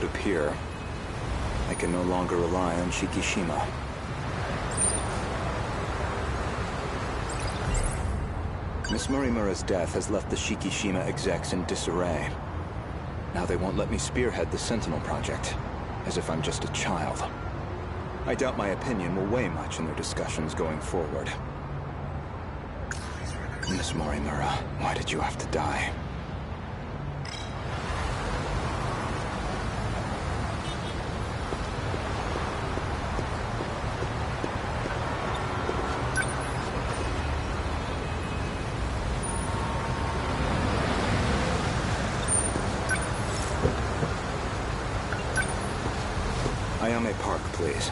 would appear, I can no longer rely on Shikishima. Miss Morimura's death has left the Shikishima execs in disarray. Now they won't let me spearhead the Sentinel project, as if I'm just a child. I doubt my opinion will weigh much in their discussions going forward. Miss Morimura, why did you have to die? Ayame Park, please.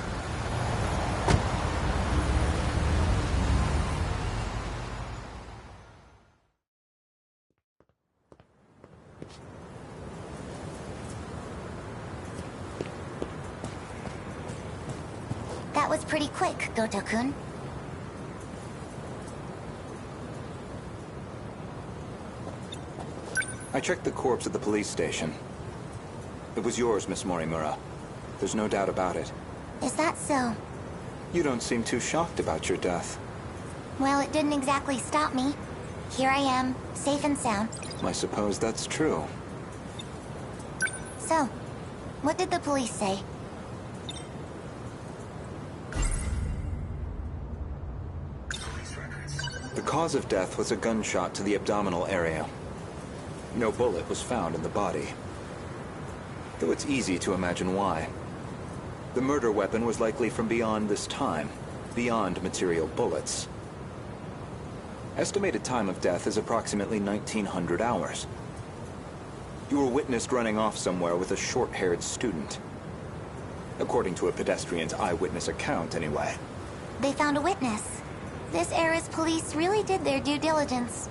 That was pretty quick, Goto-kun. I checked the corpse at the police station. It was yours, Miss Morimura. There's no doubt about it. Is that so? You don't seem too shocked about your death. Well, it didn't exactly stop me. Here I am, safe and sound. I suppose that's true. So, what did the police say? The cause of death was a gunshot to the abdominal area. No bullet was found in the body, though it's easy to imagine why. The murder weapon was likely from beyond this time, beyond material bullets. Estimated time of death is approximately 1900 hours. You were witnessed running off somewhere with a short-haired student. According to a pedestrian's eyewitness account, anyway. They found a witness. This era's police really did their due diligence.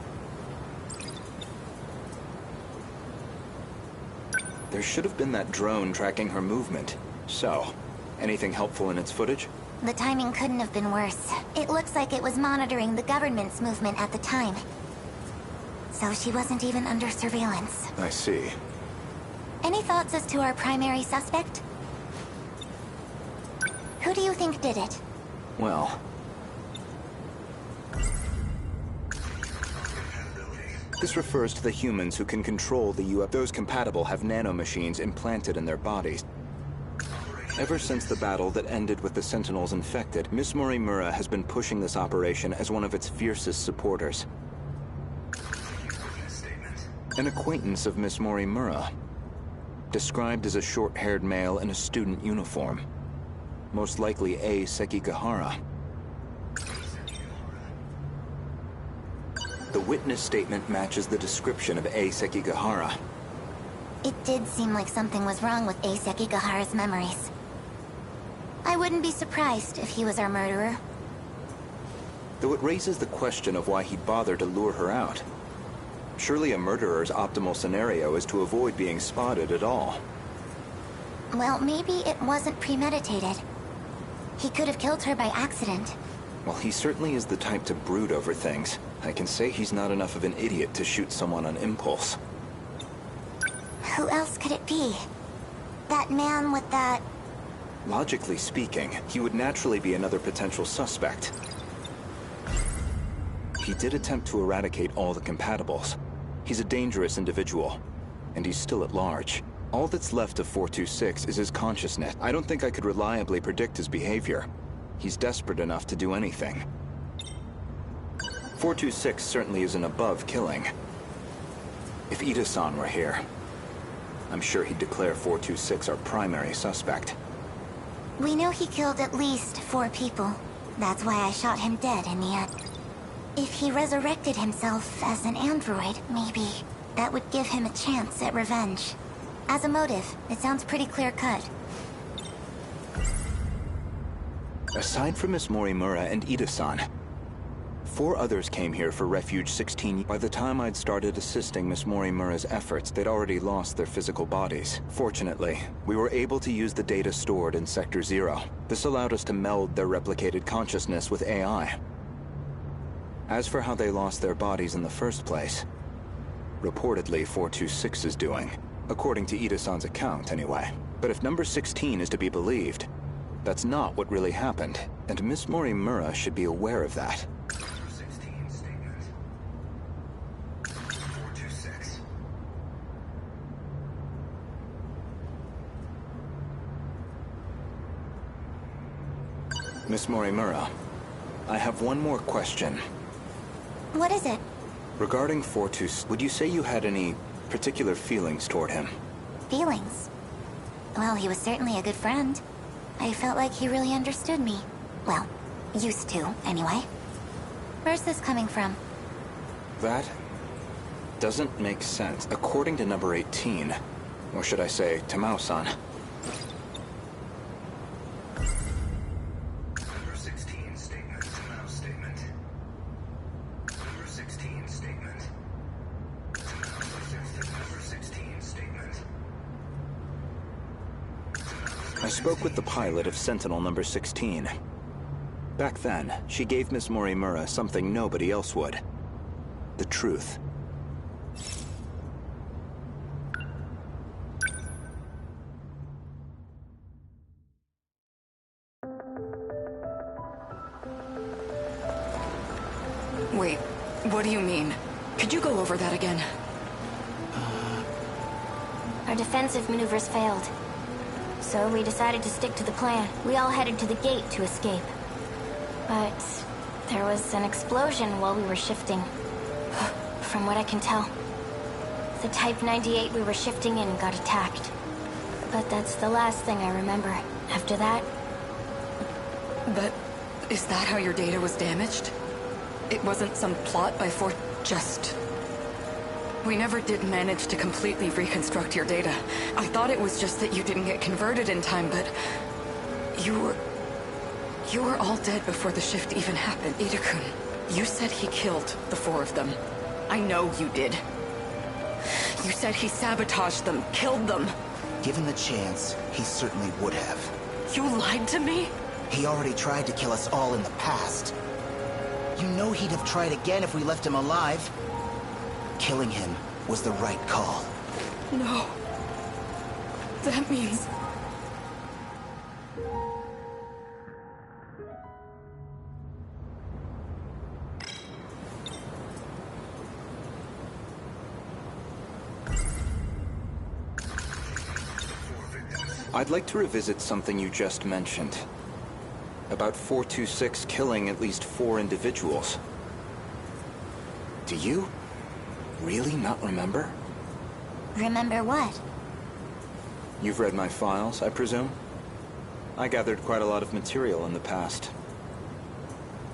There should have been that drone tracking her movement. So, anything helpful in its footage? The timing couldn't have been worse. It looks like it was monitoring the government's movement at the time. So she wasn't even under surveillance. I see. Any thoughts as to our primary suspect? Who do you think did it? Well... this refers to the humans who can control the UFO. Those compatible have nanomachines implanted in their bodies. Ever since the battle that ended with the Sentinels infected, Miss Morimura has been pushing this operation as one of its fiercest supporters. An acquaintance of Miss Morimura, described as a short-haired male in a student uniform. Most likely A. Sekigahara. The witness statement matches the description of A. Sekigahara. It did seem like something was wrong with A. Sekigahara's memories. I wouldn't be surprised if he was our murderer. Though it raises the question of why he bothered to lure her out. Surely a murderer's optimal scenario is to avoid being spotted at all. Well, maybe it wasn't premeditated. He could have killed her by accident. Well, he certainly is the type to brood over things. I can say he's not enough of an idiot to shoot someone on impulse. Who else could it be? That man with that... Logically speaking, he would naturally be another potential suspect. He did attempt to eradicate all the compatibles. He's a dangerous individual, and he's still at large. All that's left of 426 is his consciousness. I don't think I could reliably predict his behavior. He's desperate enough to do anything. 426 certainly isn't above killing. If Ida-san were here, I'm sure he'd declare 426 our primary suspect. We know he killed at least 4 people. That's why I shot him dead in the end. If he resurrected himself as an android, maybe that would give him a chance at revenge. As a motive, it sounds pretty clear-cut. Aside from Miss Morimura and Ida-san, 4 others came here for Refuge 16. By the time I'd started assisting Miss Morimura's efforts, they'd already lost their physical bodies. Fortunately, we were able to use the data stored in Sector 0. This allowed us to meld their replicated consciousness with AI. As for how they lost their bodies in the first place, reportedly 426 is doing. According to Ida-san's account, anyway. But if number 16 is to be believed, that's not what really happened, and Miss Morimura should be aware of that. Number 16 statement. 426. Miss Morimura, I have one more question. What is it? Regarding 426, would you say you had any particular feelings toward him? Feelings? Well, he was certainly a good friend. I felt like he really understood me. Well, used to, anyway. Where's this coming from? That doesn't make sense. According to number 18, or should I say, Tamao-san. Number 16 statement. Tamao statement. Number 16 statement. Number 16 statement. I spoke with the pilot of Sentinel number 16. Back then, she gave Miss Morimura something nobody else would. The truth. Wait, what do you mean? Could you go over that again? Our defensive maneuvers failed. So we decided to stick to the plan. We all headed to the gate to escape. But there was an explosion while we were shifting. From what I can tell. The Type 98 we were shifting in got attacked. But that's the last thing I remember. After that... But is that how your data was damaged? It wasn't some plot by just... We never did manage to completely reconstruct your data. I thought it was just that you didn't get converted in time, but... You were all dead before the shift even happened. Ida-kun, you said he killed the 4 of them. I know you did. You said he sabotaged them, killed them. Given the chance, he certainly would have. You lied to me? He already tried to kill us all in the past. You know he'd have tried again if we left him alive. Killing him was the right call. No. That means... I'd like to revisit something you just mentioned. About 426 killing at least 4 individuals. Do you really not remember? Remember what? You've read my files, I presume? I gathered quite a lot of material in the past.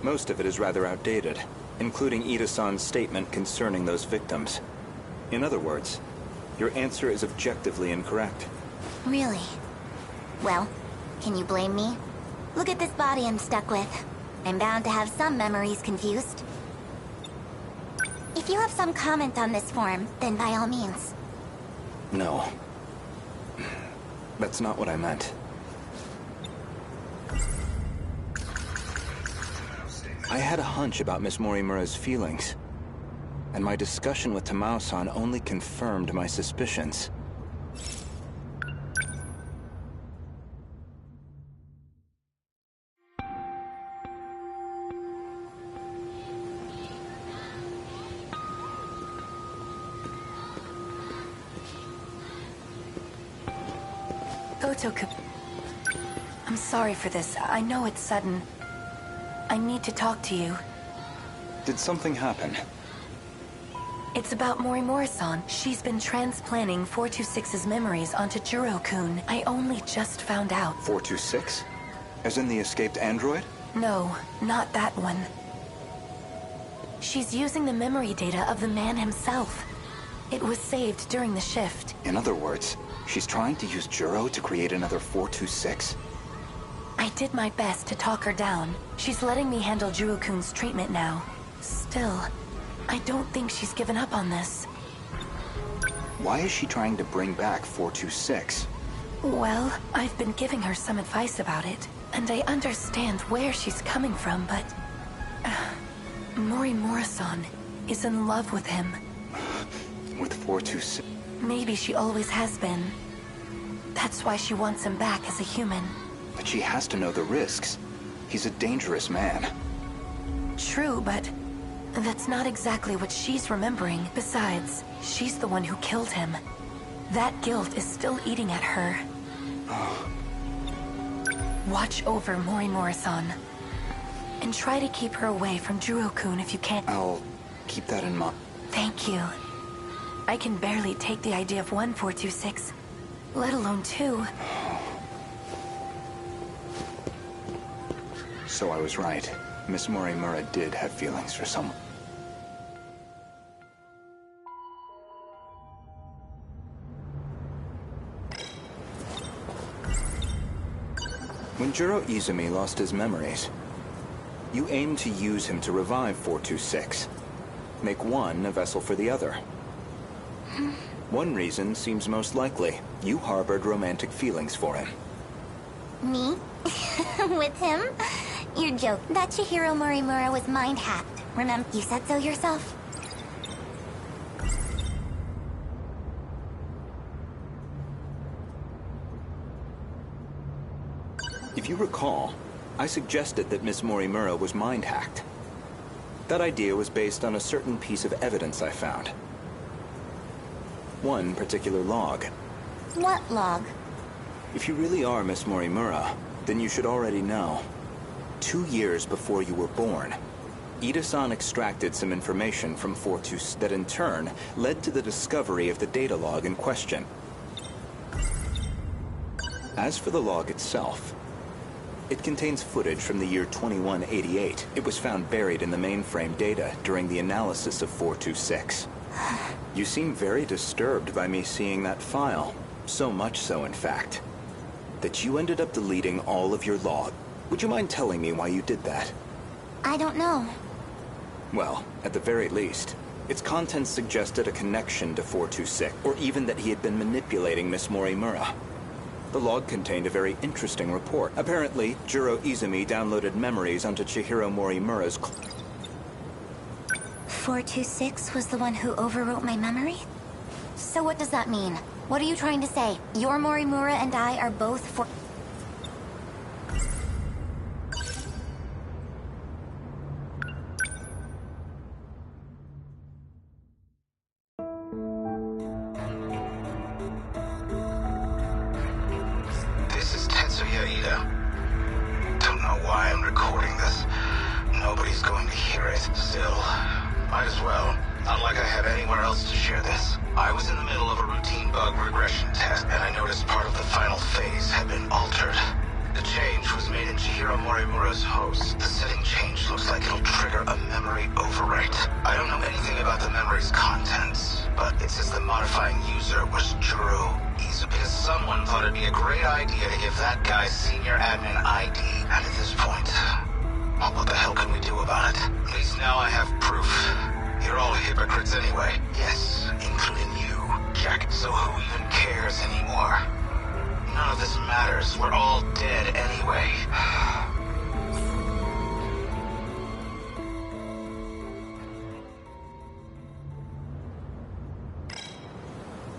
Most of it is rather outdated, including Ida-san's statement concerning those victims. In other words, your answer is objectively incorrect. Really? Well, can you blame me? Look at this body I'm stuck with. I'm bound to have some memories confused. If you have some comment on this form, then by all means. No. That's not what I meant. I had a hunch about Miss Morimura's feelings, and my discussion with Tamao-san only confirmed my suspicions. I'm sorry for this. I know it's sudden. I need to talk to you. Did something happen? It's about Morimura-san. She's been transplanting 426's memories onto Jiro-kun. I only just found out. 426? As in the escaped android? No, not that one. She's using the memory data of the man himself. It was saved during the shift. In other words, she's trying to use Jiro to create another 426? I did my best to talk her down. She's letting me handle Jiro-kun's treatment now. Still, I don't think she's given up on this. Why is she trying to bring back 426? Well, I've been giving her some advice about it, and I understand where she's coming from, but... Morimura-san is in love with him. With 426? Maybe she always has been. That's why she wants him back as a human. But she has to know the risks. He's a dangerous man. True, but that's not exactly what she's remembering. Besides, she's the one who killed him. That guilt is still eating at her. Watch over Morimura-san. And try to keep her away from Juro-kun if you can. I'll keep that in mind. Thank you. I can barely take the idea of 1426, let alone 2. So I was right. Miss Morimura did have feelings for someone. When Juro Izumi lost his memories, you aimed to use him to revive 426. Make one a vessel for the other. One reason seems most likely. You harbored romantic feelings for him. Me? With him? You're joking. That Chihiro Morimura was mind-hacked. Remember, you said so yourself? If you recall, I suggested that Miss Morimura was mind-hacked. That idea was based on a certain piece of evidence I found. One particular log. What log? If you really are Miss Morimura, then you should already know. 2 years before you were born, Ida-san extracted some information from 426 that in turn led to the discovery of the data log in question. As for the log itself, it contains footage from the year 2188. It was found buried in the mainframe data during the analysis of 426. You seem very disturbed by me seeing that file. So much so, in fact, that you ended up deleting all of your log. Would you mind telling me why you did that? I don't know. Well, at the very least, its contents suggested a connection to 426, or even that he had been manipulating Miss Morimura. The log contained a very interesting report. Apparently, Juro Izumi downloaded memories onto Chihiro Morimura's 426 was the one who overwrote my memory? So what does that mean? What are you trying to say? Your Morimura and I are both for...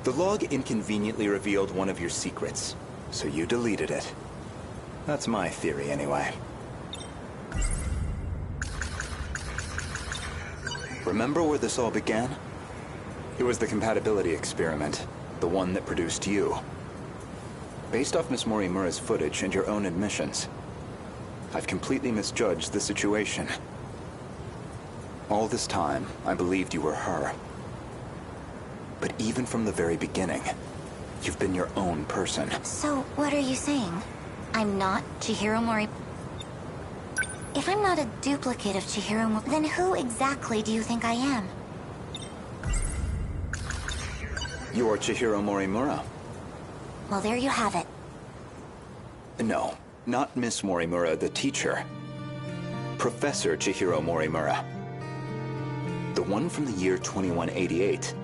The log inconveniently revealed one of your secrets, so you deleted it. That's my theory, anyway. Remember where this all began? It was the compatibility experiment, the one that produced you. Based off Miss Morimura's footage and your own admissions, I've completely misjudged the situation. All this time, I believed you were her. But even from the very beginning, you've been your own person. So, what are you saying? I'm not Chihiro Mori... If I'm not a duplicate of Chihiro Mori... Then who exactly do you think I am? You are Chihiro Morimura. Well, there you have it. No, not Miss Morimura, the teacher. Professor Chihiro Morimura. The one from the year 2188.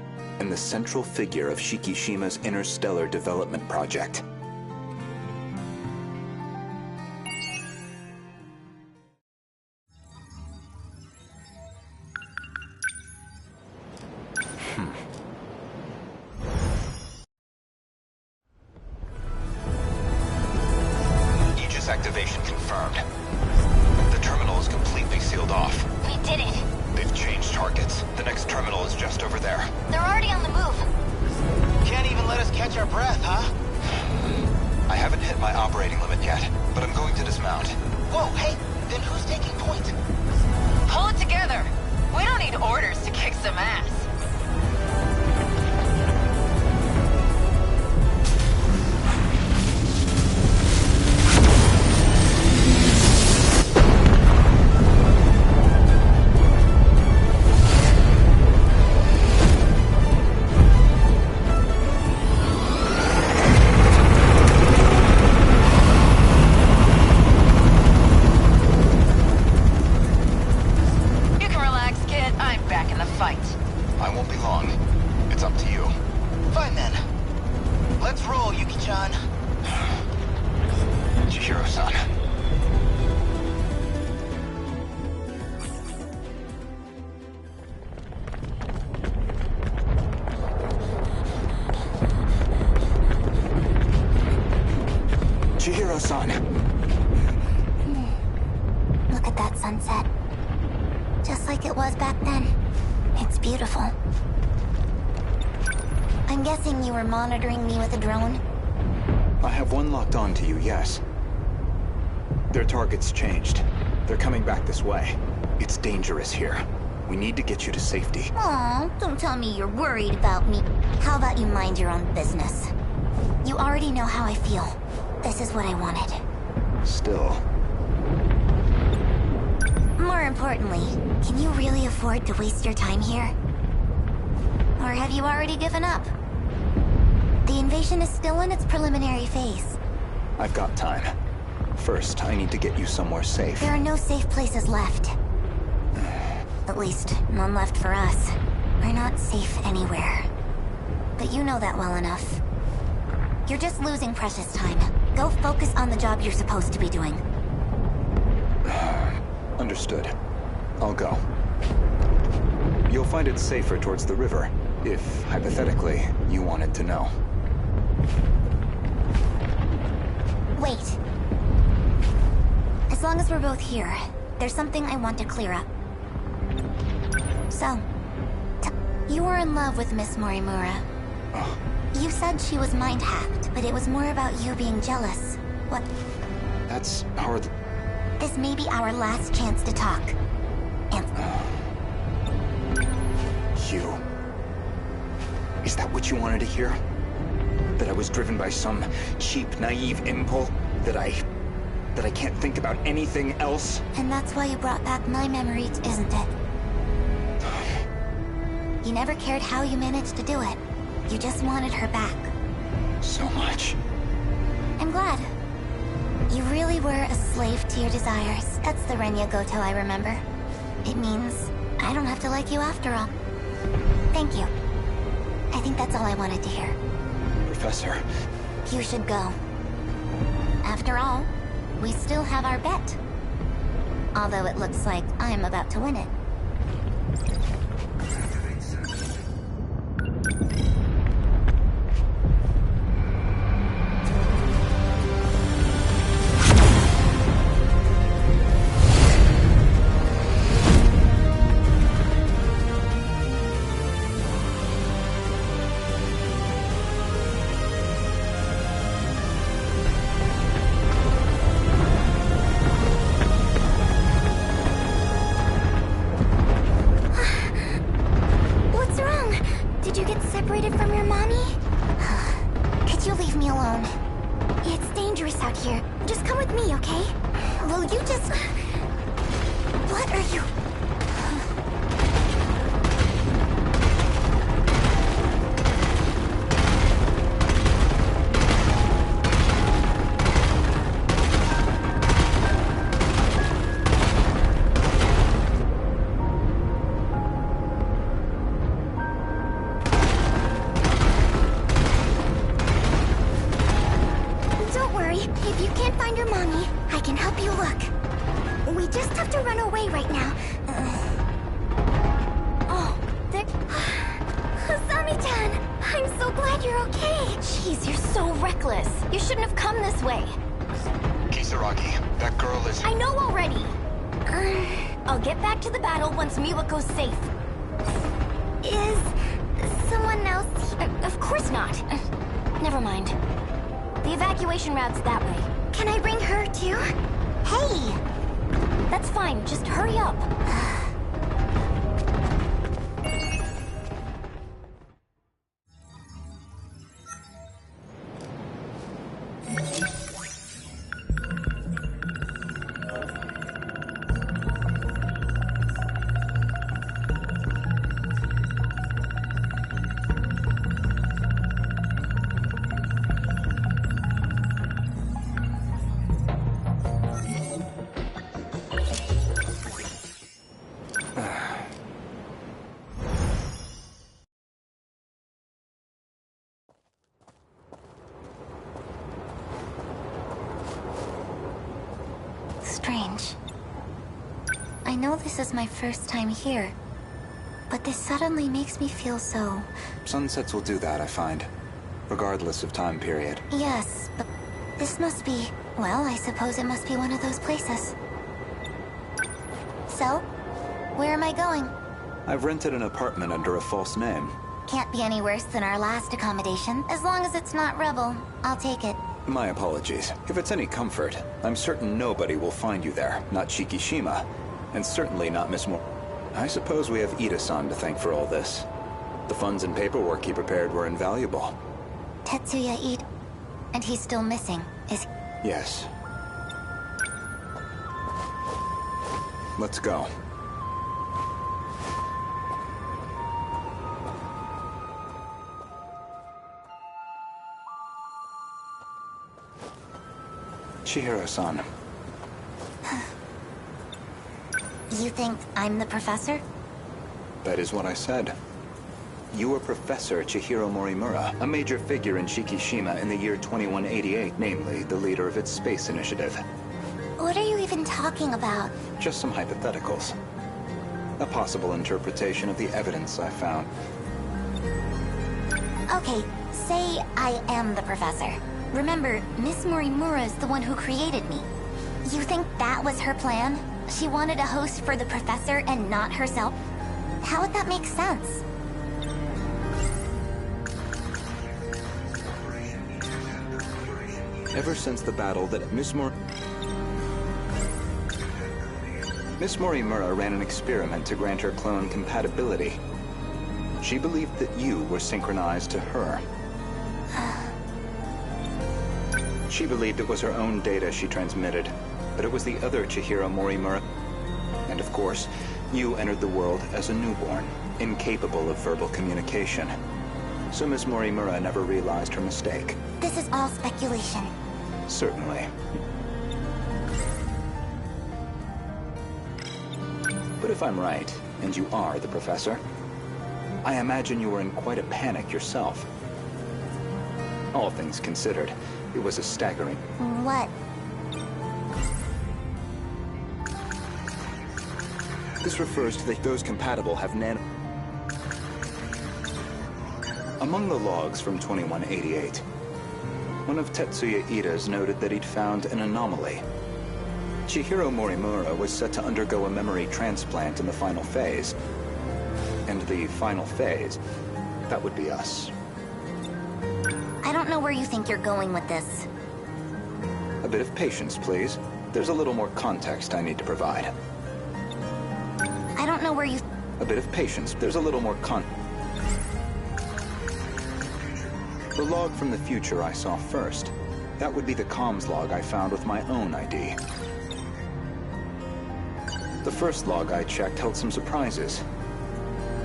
And the central figure of Shikishima's interstellar development project. Activation confirmed. The terminal is completely sealed off. We did it. They've changed targets. The next terminal is just over there. They're already on the move. Can't even let us catch our breath, huh? I haven't hit my operating limit yet, but I'm going to dismount. Whoa, hey, then who's taking point? Pull it together. We don't need orders to kick some ass. I won't be long. It's up to you. Fine then. Let's roll, Yuki-chan. Chihiro-san. Chihiro-san. Look at that sunset. Just like it was back then. It's beautiful. I'm guessing you were monitoring me with a drone? I have one locked on to you, yes. Their target's changed. They're coming back this way. It's dangerous here. We need to get you to safety. Aw, don't tell me you're worried about me. How about you mind your own business? You already know how I feel. This is what I wanted. Still. More importantly, can you really afford to waste your time here? Or have you already given up? The invasion is still in its preliminary phase. I've got time. First, I need to get you somewhere safe. There are no safe places left. At least, none left for us. We're not safe anywhere. But you know that well enough. You're just losing precious time. Go focus on the job you're supposed to be doing. Understood. I'll go. You'll find it safer towards the river, if, hypothetically, you wanted to know. Wait. As long as we're both here, there's something I want to clear up. So, you were in love with Miss Morimura. Oh, You said she was mind-hacked, but it was more about you being jealous. What? that's hard. This may be our last chance to talk. And You. Is that what you wanted to hear? That I was driven by some cheap, naive impulse? That I can't think about anything else? And that's why you brought back my memories, isn't it? You never cared how you managed to do it. You just wanted her back. So much. I'm glad. You really were a slave to your desires. That's the Renya Goto I remember. It means I don't have to like you after all. Thank you. I think that's all I wanted to hear. Professor. You should go. After all, we still have our bet. Although it looks like I'm about to win it. Activate Sentinel. What's wrong? Did you get separated from your mommy? Could you leave me alone? It's dangerous out here. Just come with me, okay? Will you just... What are you... Don't worry. If you can't find your mommy, I can help you look. We just have to run away right now. Oh, there... Asami-chan! I'm so glad you're okay. Jeez, you're so reckless. You shouldn't have come this way. Kisaragi. That girl is... I know already! I'll get back to the battle once Miwako's safe. Is someone else? Of course not. Never mind. The evacuation route's that way. Can I bring her too? Hey! That's fine, just hurry up. Strange. I know this is my first time here, but this suddenly makes me feel so... Sunsets will do that, I find. Regardless of time period. Yes, but this must be... Well, I suppose it must be one of those places. So, where am I going? I've rented an apartment under a false name. Can't be any worse than our last accommodation. As long as it's not Rebel, I'll take it. My apologies. If it's any comfort, I'm certain nobody will find you there. Not Shikishima, and certainly not Miss Moore. I suppose we have Ida-san to thank for all this. The funds and paperwork he prepared were invaluable. Tetsuya Ida... And he's still missing, is... Yes. Let's go. Chihiro-san. You think I'm the professor? That is what I said. You are Professor Chihiro Morimura, a major figure in Shikishima in the year 2188, namely, the leader of its space initiative. What are you even talking about? Just some hypotheticals. A possible interpretation of the evidence I found. Okay, say I am the professor. Remember, Miss Morimura is the one who created me. You think that was her plan? She wanted a host for the professor and not herself? How would that make sense? Ever since the battle that Miss Morimura ran an experiment to grant her clone compatibility. She believed that you were synchronized to her. She believed it was her own data she transmitted, but it was the other Chihiro Morimura. And of course, you entered the world as a newborn, incapable of verbal communication. So Miss Morimura never realized her mistake. This is all speculation. Certainly. But if I'm right, and you are the professor, I imagine you were in quite a panic yourself. All things considered, it was a staggering... What? This refers to those compatible have Among the logs from 2188, one of Tetsuya Ida's noted that he'd found an anomaly. Chihiro Morimura was set to undergo a memory transplant in the final phase. And the final phase, that would be us. I don't know where you think you're going with this. A bit of patience, please. There's a little more context I need to provide. I don't know where you... A bit of patience. There's a little more The log from the future I saw first. That would be the comms log I found with my own ID. The first log I checked held some surprises.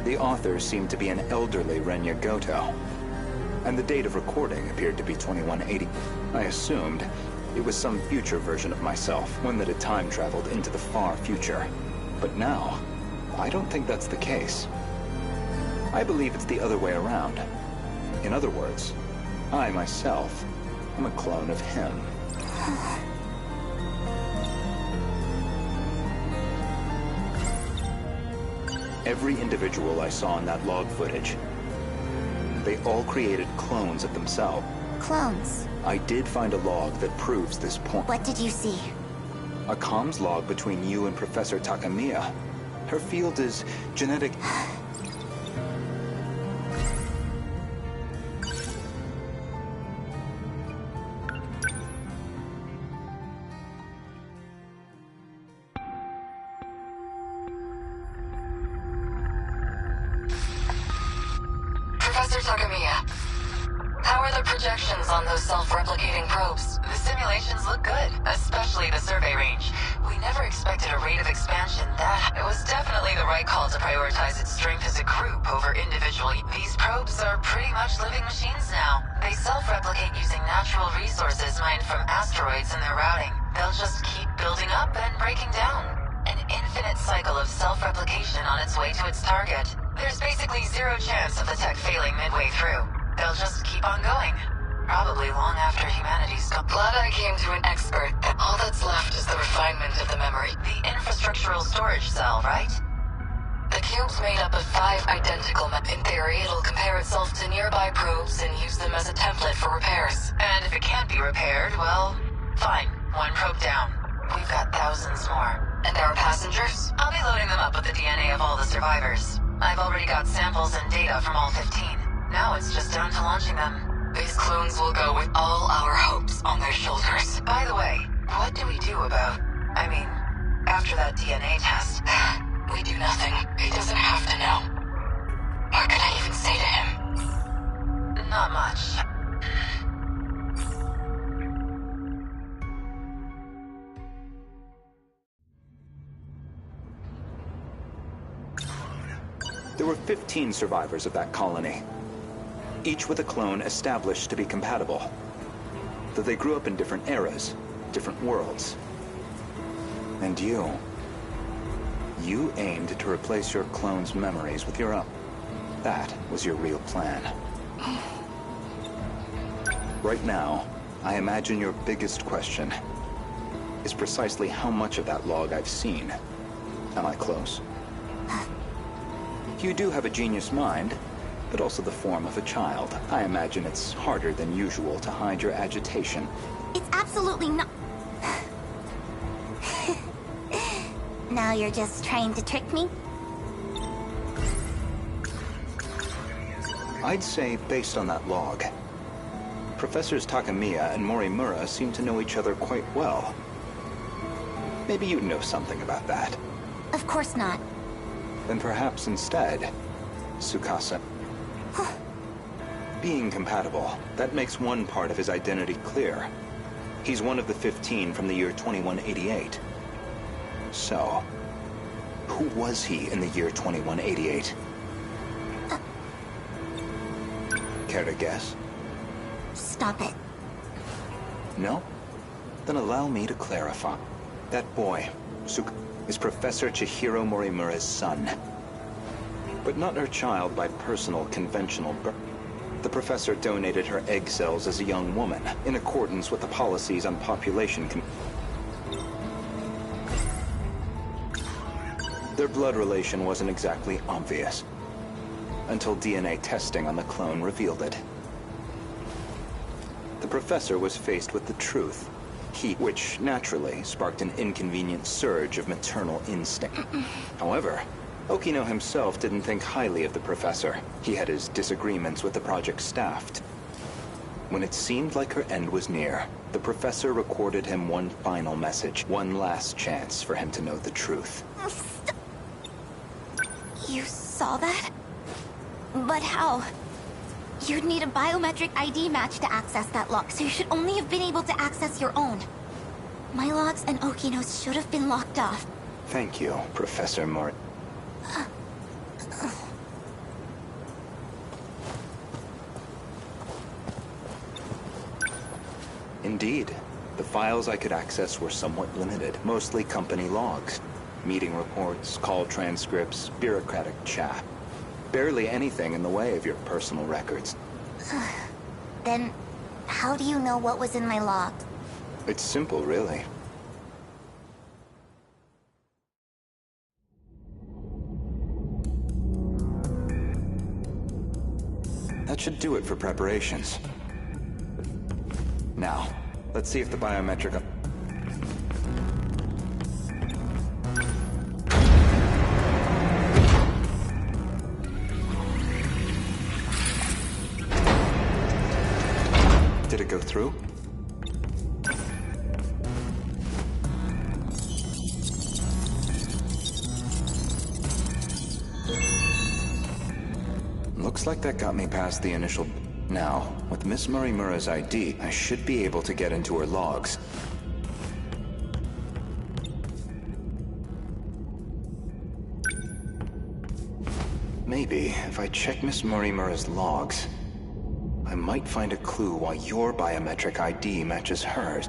The author seemed to be an elderly Renya Goto, and the date of recording appeared to be 2180. I assumed it was some future version of myself, one that had time traveled into the far future. But now, I don't think that's the case. I believe it's the other way around. In other words, I myself am a clone of him. Every individual I saw in that log footage, they all created clones of themselves. Clones. I did find a log that proves this point. What did you see? A comms log between you and Professor Takamiya. Her field is genetic... Professor Takamiya, how are the projections on those self-replicating probes? The simulations look good, especially the survey range. We never expected a rate of expansion that... It was definitely the right call to prioritize its strength as a group over individually. These probes are pretty much living machines now. They self-replicate using natural resources mined from asteroids in their routing. They'll just keep building up and breaking down. An infinite cycle of self-replication on its way to its target. There's basically zero chance of the tech failing midway through. They'll just keep on going. Probably long after humanity's gone. Glad I came to an expert. All that's left is the refinement of the memory. The infrastructural storage cell, right? The cube's made up of 5 identical In theory, it'll compare itself to nearby probes and use them as a template for repairs. And if it can't be repaired, well, fine. 1 probe down. We've got thousands more. And our passengers? I'll be loading them up with the DNA of all the survivors. I've already got samples and data from all 15. Now it's just down to launching them. These clones will go with all our hopes on their shoulders. By the way, what do we do about... I mean, after that DNA test? We do nothing. He doesn't have to know. What can I even say to him? Not much. There were 15 survivors of that colony, each with a clone established to be compatible. Though they grew up in different eras, different worlds. And you aimed to replace your clone's memories with your own. That was your real plan. Right now, I imagine your biggest question is precisely how much of that log I've seen. Am I close? You do have a genius mind, but also the form of a child. I imagine it's harder than usual to hide your agitation. It's absolutely not... Now you're just trying to trick me? I'd say, based on that log, Professors Takamiya and Morimura seem to know each other quite well. Maybe you know something about that. Of course not. Then perhaps instead, Tsukasa. Being compatible, that makes one part of his identity clear. He's one of the 15 from the year 2188. So, who was he in the year 2188? Care to guess? Stop it. No? Then allow me to clarify. That boy, is Professor Chihiro Morimura's son. But not her child by personal, conventional birth. The professor donated her egg cells as a young woman, in accordance with the policies on population Their blood relation wasn't exactly obvious, until DNA testing on the clone revealed it. The professor was faced with the truth. Which naturally sparked an inconvenient surge of maternal instinct. However, Okino himself didn't think highly of the professor. He had his disagreements with the project staff. When it seemed like her end was near, the professor recorded him one final message, one last chance for him to know the truth. You saw that? But how? You'd need a biometric ID match to access that log, so you should only have been able to access your own. My logs and Okino's should have been locked off. Thank you, Professor Mori. Indeed, the files I could access were somewhat limited, mostly company logs, meeting reports, call transcripts, bureaucratic chat. Barely anything in the way of your personal records. Then, how do you know what was in my log? It's simple, really. That should do it for preparations. Now, let's see if the biometric... Did it go through? Looks like that got me past the initial... Now, with Miss Morimura's ID, I should be able to get into her logs. Maybe, if I check Miss Morimura's logs, I might find a clue why your biometric ID matches hers.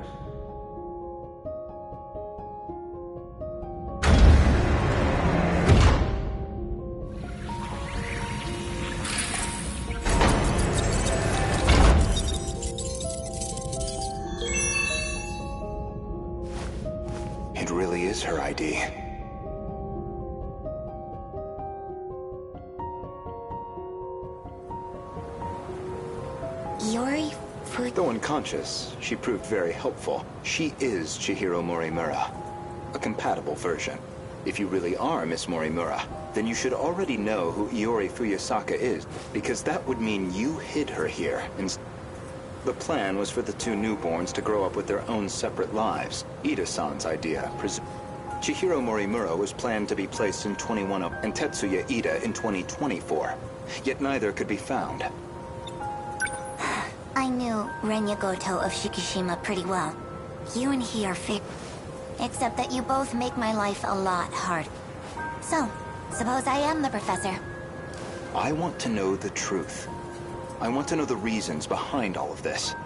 It really is her ID. Though unconscious, she proved very helpful. She is Chihiro Morimura, a compatible version. If you really are Miss Morimura, then you should already know who Iori Fuyasaka is, because that would mean you hid her here. The plan was for the two newborns to grow up with their own separate lives. Ida-san's idea, Chihiro Morimura was planned to be placed in 21 and Tetsuya Ida in 2024, yet neither could be found. I knew Renya Goto of Shikishima pretty well. You and he are except that you both make my life a lot harder. So, suppose I am the professor. I want to know the truth. I want to know the reasons behind all of this.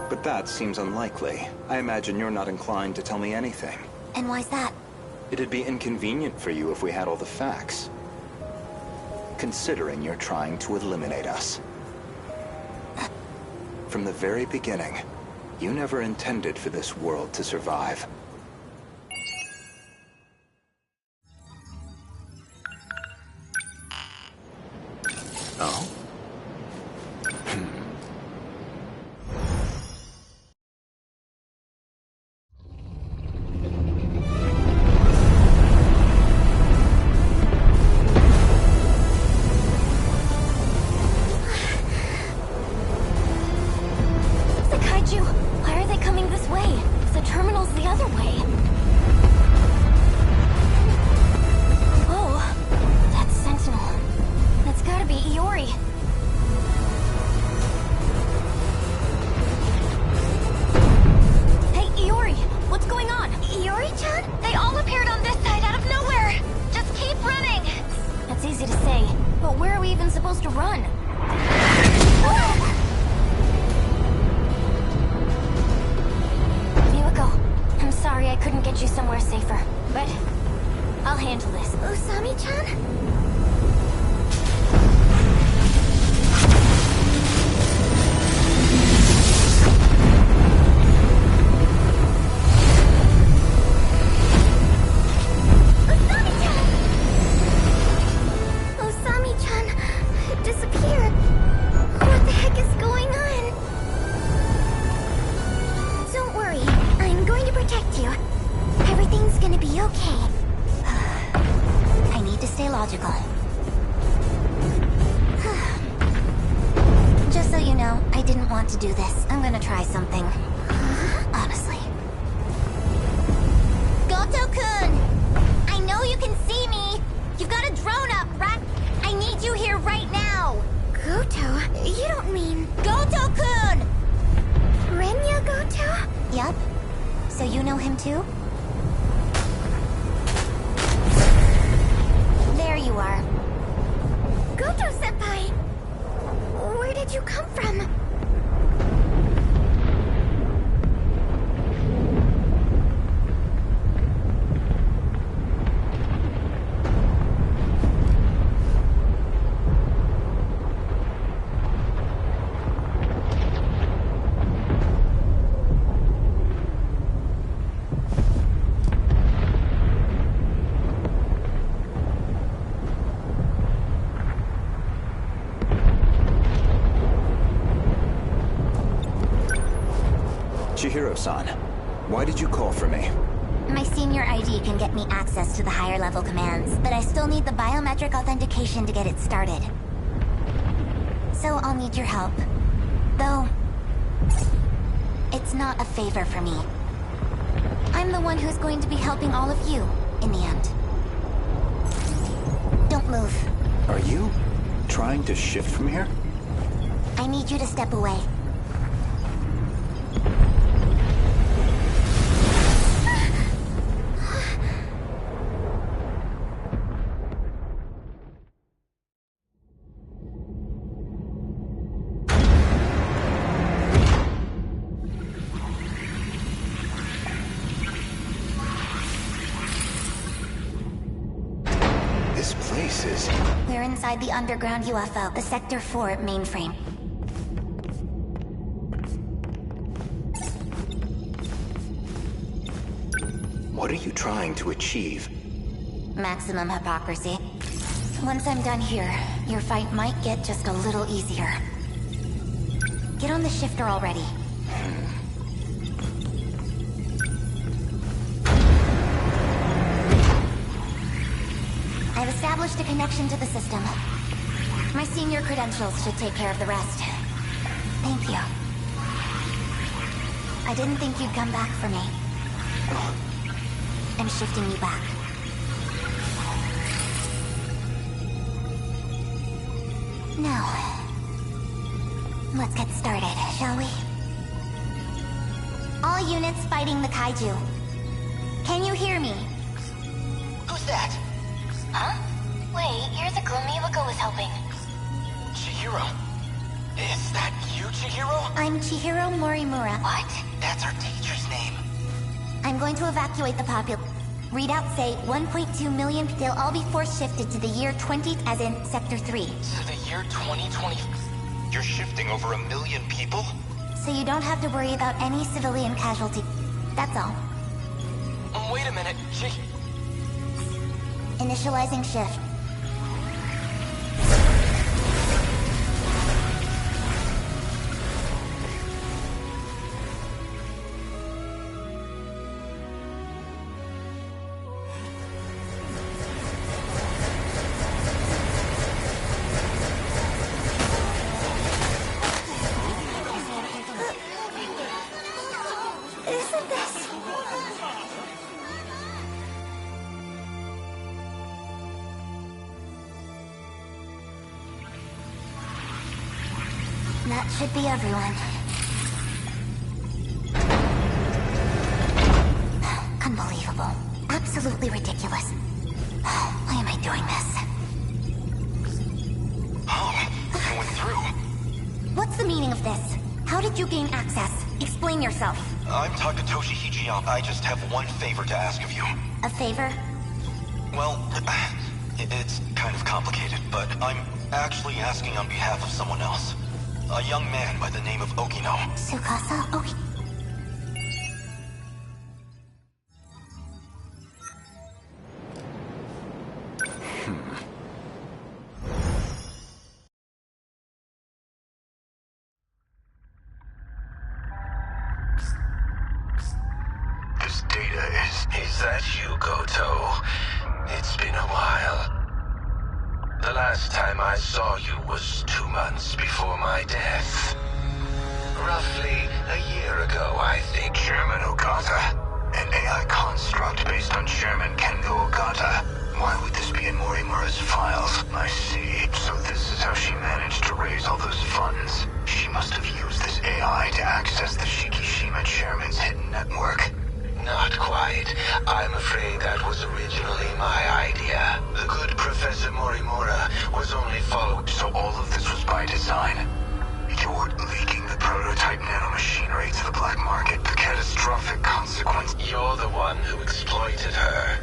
But that seems unlikely. I imagine you're not inclined to tell me anything. And why's that? It'd be inconvenient for you if we had all the facts. Considering you're trying to eliminate us. From the very beginning, you never intended for this world to survive. Oh? Why are they coming this way? The terminal's the other way. Whoa, that's Sentinel. That's gotta be Iori. Hey, Iori, what's going on? Iori-chan? They all appeared on this side out of nowhere. Just keep running. That's easy to say, but where are we even supposed to run? I'm sorry I couldn't get you somewhere safer, but I'll handle this. Usami-chan? Usami-chan disappeared. What the heck is going on? Don't worry. I'm going to protect you. Everything's gonna be okay. I need to stay logical. Just so you know, I didn't want to do this. I'm gonna try something. Honestly. Goto-kun! I know you can see me! You've got a drone up, right? I need you here right now! Goto? You don't mean... Goto-kun! Renya Goto? Yup. So you know him too? There you are. Goto-senpai! Where did you come from? Chihiro-san, why did you call for me? My senior ID can get me access to the higher level commands, but I still need the biometric authentication to get it started. So I'll need your help. Though, it's not a favor for me. I'm the one who's going to be helping all of you, in the end. Don't move. Are you trying to shift from here? I need you to step away. This place is... We're inside the underground UFO, the Sector 4 mainframe. What are you trying to achieve? Maximum hypocrisy. Once I'm done here, your fight might get just a little easier. Get on the shifter already. I've established a connection to the system. My senior credentials should take care of the rest. Thank you. I didn't think you'd come back for me. I'm shifting you back. Now, let's get started, shall we? All units fighting the kaiju. Can you hear me? Who's that? Huh? Wait, you're the girl Miłego was helping. Chihiro. Is that you, Chihiro? I'm Chihiro Morimura. What? That's our teacher's name. I'm going to evacuate the Readouts say 1.2 million. They'll all be force shifted to the year 20, as in Sector 3. To the year 2020? You're shifting over 1 million people? So you don't have to worry about any civilian casualty. That's all. Wait a minute, Initializing shift. Isn't this... That should be everyone. Unbelievable. Absolutely ridiculous. Why am I doing this? Oh, I went through. What's the meaning of this? How did you gain access? Explain yourself. I'm Takatoshi Hijiyama. I just have one favor to ask of you. A favor? Well, it's kind of complicated, but I'm actually asking on behalf of someone else. A young man by the name of Okino. Tsukasa? Okay. This data is that you, Goto? It's been a while. The last time I saw you was 2 months before my death. Roughly a year ago, I think. Chairman Ogata? An AI construct based on Chairman Kendo Ogata. Why would this be in Morimura's files? I see. So this is how she managed to raise all those funds. She must have used this AI to access the Shikishima Chairman's hidden network. Not quite. I'm afraid that was originally my idea. The good Professor Morimura was only followed. So all of this was by design. You're leaking the prototype nanomachinery to the black market. The catastrophic consequence. You're the one who exploited her.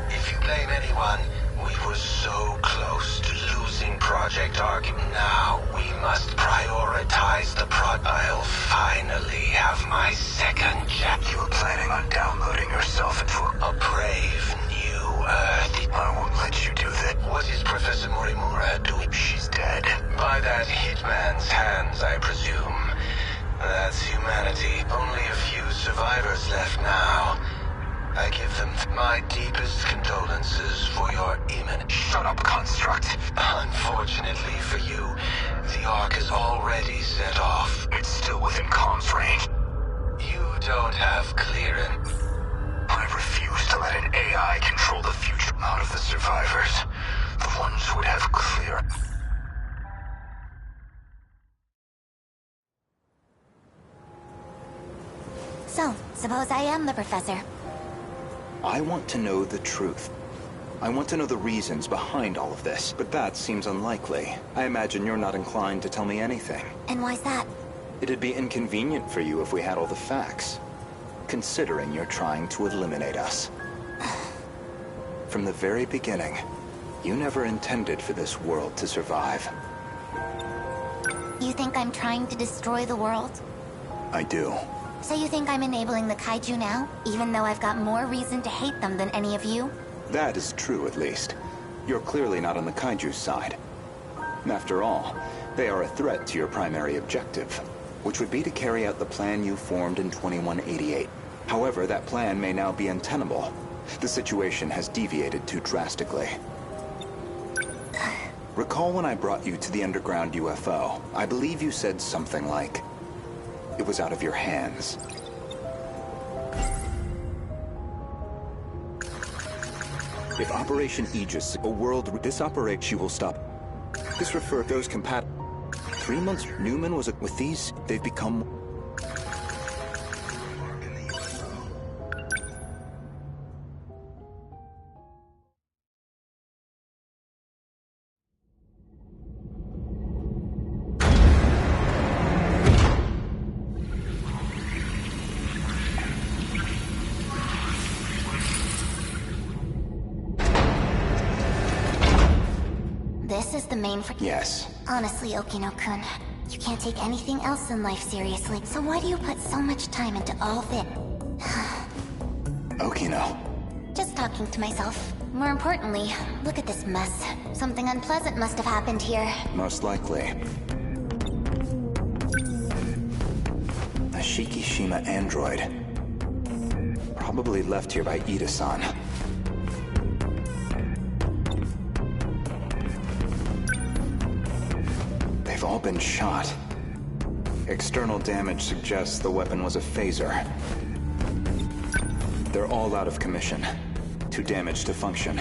If you blame anyone, we were so close to losing Project Ark. Now we must prioritize the I'll finally have my second chance. You were planning on downloading yourself into a brave new Earth. I won't let you do that. What is Professor Morimura doing? She's dead. By that hitman's hands, I presume. That's humanity. Only a few survivors left now. I give them my deepest condolences for your imminent— Shut up, construct! Unfortunately for you, the Ark is already set off. It's still within comms range. You don't have clearance. I refuse to let an AI control the future. Out of the survivors, the ones who would have clearance. So, suppose I am the professor. I want to know the truth. I want to know the reasons behind all of this, but that seems unlikely. I imagine you're not inclined to tell me anything. And why's that? It'd be inconvenient for you if we had all the facts, considering you're trying to eliminate us. From the very beginning, you never intended for this world to survive. You think I'm trying to destroy the world? I do. So you think I'm enabling the kaiju now, even though I've got more reason to hate them than any of you? That is true, at least. You're clearly not on the kaiju's side. After all, they are a threat to your primary objective, which would be to carry out the plan you formed in 2188. However, that plan may now be untenable. The situation has deviated too drastically. Recall when I brought you to the underground UFO, I believe you said something like, it was out of your hands. If Operation Aegis, a world, this operation will stop. This refer those 3 months, Newman was with these, they've become... This is the main for— Yes. Honestly, Okino-kun, you can't take anything else in life seriously, so why do you put so much time into all this? Okino. Just talking to myself. More importantly, look at this mess. Something unpleasant must have happened here. Most likely. A Shikishima android. Probably left here by Ida-san. They've all been shot. External damage suggests the weapon was a phaser. They're all out of commission. Too damaged to function.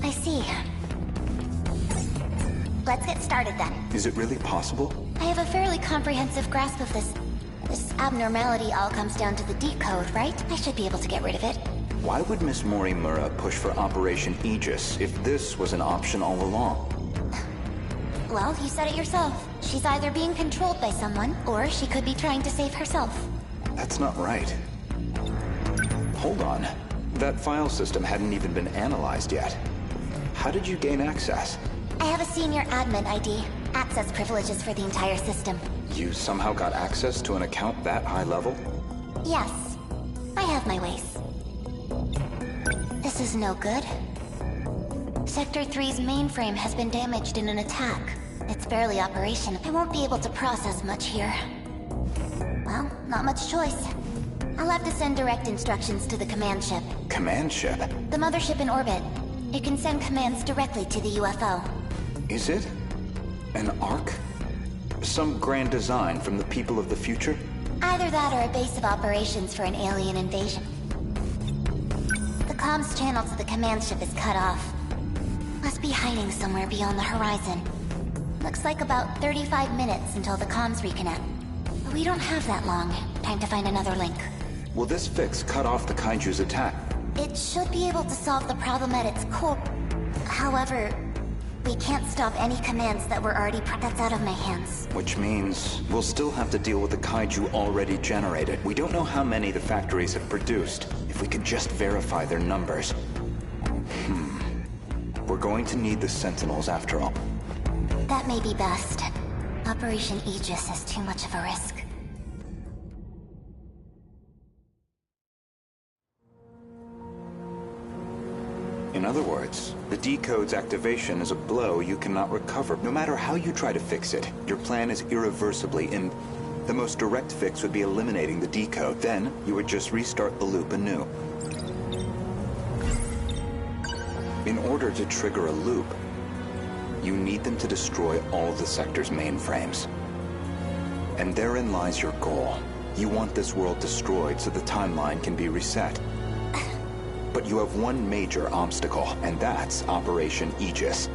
I see. Let's get started then. Is it really possible? I have a fairly comprehensive grasp of this. This abnormality all comes down to the decode, right? I should be able to get rid of it. Why would Miss Morimura push for Operation Aegis if this was an option all along? Well, you said it yourself. She's either being controlled by someone, or she could be trying to save herself. That's not right. Hold on. That file system hadn't even been analyzed yet. How did you gain access? I have a senior admin ID. Access privileges for the entire system. You somehow got access to an account that high level? Yes. I have my ways. This is no good. Sector 3's mainframe has been damaged in an attack. It's barely operational. I won't be able to process much here. Well, not much choice. I'll have to send direct instructions to the command ship. Command ship? The mothership in orbit. It can send commands directly to the UFO. Is it? An Ark? Some grand design from the people of the future? Either that or a base of operations for an alien invasion. The comms channel to the command ship is cut off. Must be hiding somewhere beyond the horizon. Looks like about 35 minutes until the comms reconnect. But we don't have that long. Time to find another link. Will this fix cut off the Kaiju's attack? It should be able to solve the problem at its core. However, we can't stop any commands that were already that's out of my hands. Which means we'll still have to deal with the Kaiju already generated. We don't know how many the factories have produced. If we could just verify their numbers. We're going to need the Sentinels after all. That may be best. Operation Aegis is too much of a risk. In other words, the decode's activation is a blow you cannot recover. No matter how you try to fix it, your plan is irreversibly The most direct fix would be eliminating the decode. Then, you would just restart the loop anew. In order to trigger a loop, you need them to destroy all the sector's mainframes. And therein lies your goal. You want this world destroyed so the timeline can be reset. But you have one major obstacle, and that's Operation Aegis.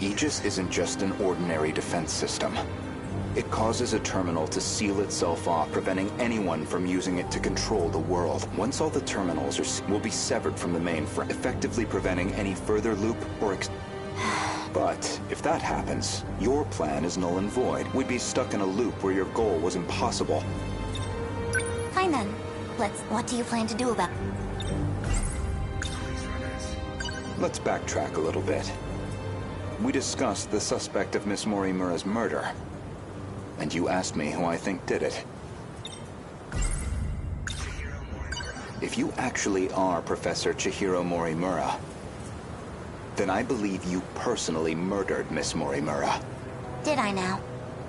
Aegis isn't just an ordinary defense system. It causes a terminal to seal itself off, preventing anyone from using it to control the world. Once all the terminals will be severed from the mainframe, effectively preventing any further loop or But if that happens, your plan is null and void. We'd be stuck in a loop where your goal was impossible. Fine then. What do you plan to do about... Let's backtrack a little bit. We discussed the suspect of Miss Morimura's murder. And you asked me who I think did it. If you actually are Professor Chihiro Morimura, then I believe you personally murdered Miss Morimura. Did I now?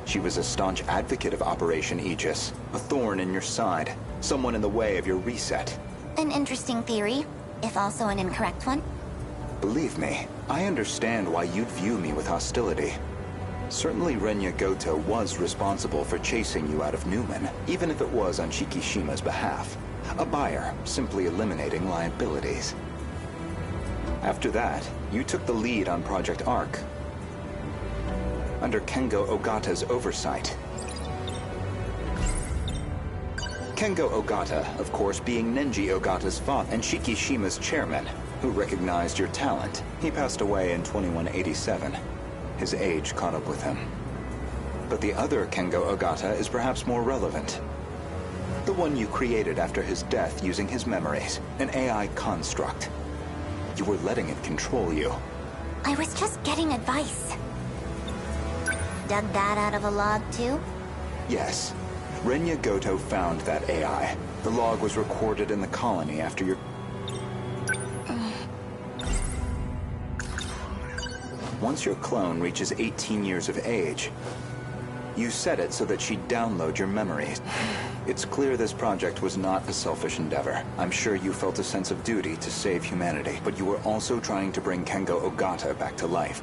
She was a staunch advocate of Operation Aegis, a thorn in your side, someone in the way of your reset. An interesting theory, if also an incorrect one. Believe me, I understand why you'd view me with hostility. Certainly Renya Goto was responsible for chasing you out of Newman, even if it was on Shikishima's behalf. A buyer, simply eliminating liabilities. After that, you took the lead on Project Arc, under Kengo Ogata's oversight. Kengo Ogata, of course, being Nenji Ogata's father and Shikishima's chairman, who recognized your talent. He passed away in 2187. His age caught up with him. But the other Kengo Ogata is perhaps more relevant. The one you created after his death using his memories, an AI construct. You were letting it control you. I was just getting advice. Dug that out of a log too? Yes. Renya Goto found that AI. The log was recorded in the colony after your... Once your clone reaches 18 years of age, you set it so that she'd download your memories. It's clear this project was not a selfish endeavor. I'm sure you felt a sense of duty to save humanity, but you were also trying to bring Kengo Ogata back to life.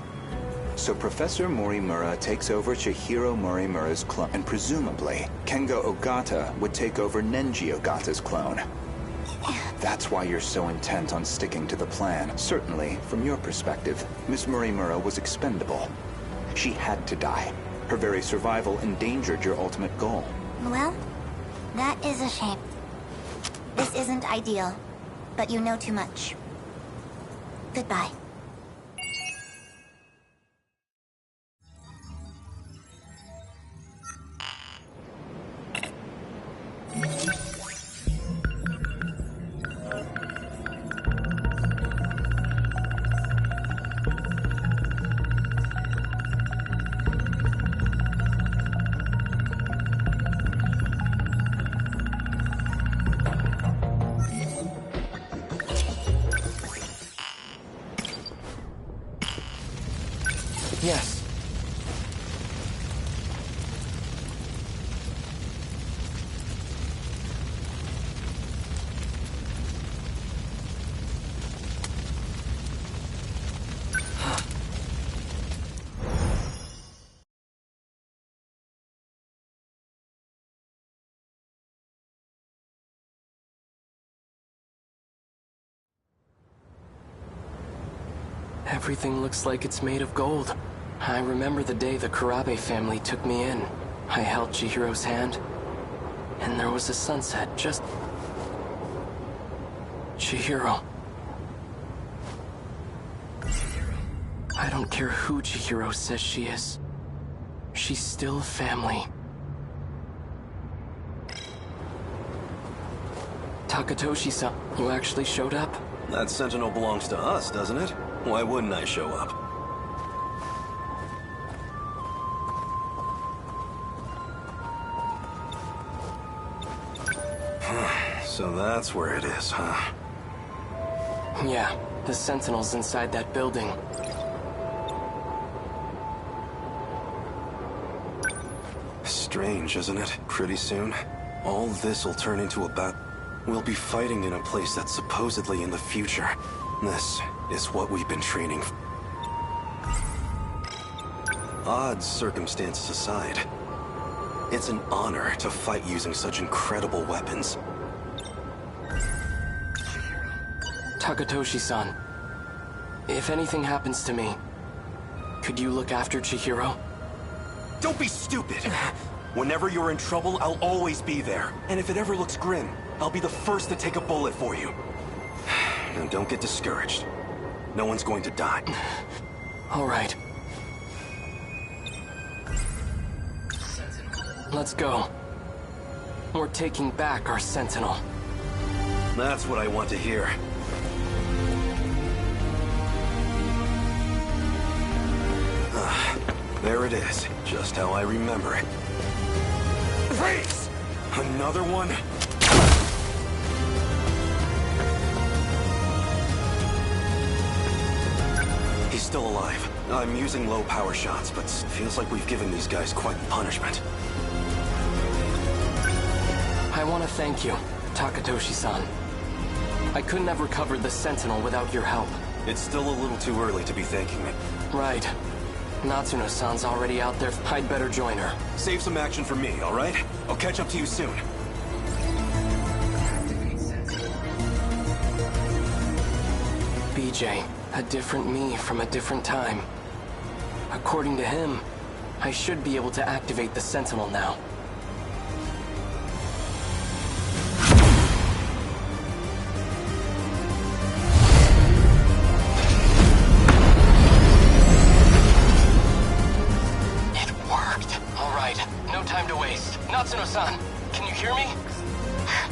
So Professor Morimura takes over Chihiro Morimura's clone, and presumably, Kengo Ogata would take over Nenji Ogata's clone. That's why you're so intent on sticking to the plan. Certainly, from your perspective, Miss Morimura was expendable. She had to die. Her very survival endangered your ultimate goal. Well, that is a shame. This isn't ideal, but you know too much. Goodbye. Yes. Everything looks like it's made of gold. I remember the day the Kurabe family took me in. I held Chihiro's hand, and there was a sunset just... Chihiro. I don't care who Chihiro says she is. She's still family. Takatoshi-san, you actually showed up? That Sentinel belongs to us, doesn't it? Why wouldn't I show up? So that's where it is, huh? Yeah, the Sentinels inside that building. Strange, isn't it? Pretty soon, all this'll turn into a battle. We'll be fighting in a place that's supposedly in the future. This is what we've been training for. Odd circumstances aside, it's an honor to fight using such incredible weapons. Takatoshi-san, if anything happens to me, could you look after Chihiro? Don't be stupid! Whenever you're in trouble, I'll always be there. And if it ever looks grim, I'll be the first to take a bullet for you. And don't get discouraged. No one's going to die. All right. Let's go. We're taking back our Sentinel. That's what I want to hear. There it is, just how I remember it. Freeze! Another one? He's still alive. I'm using low power shots, but feels like we've given these guys quite punishment. I want to thank you, Takatoshi-san. I couldn't have recovered the Sentinel without your help. It's still a little too early to be thanking me. Right. Natsuno-san's already out there. I'd better join her. Save some action for me, all right? I'll catch up to you soon. BJ, a different me from a different time. According to him, I should be able to activate the Sentinel now. Natsuno-san, can you hear me?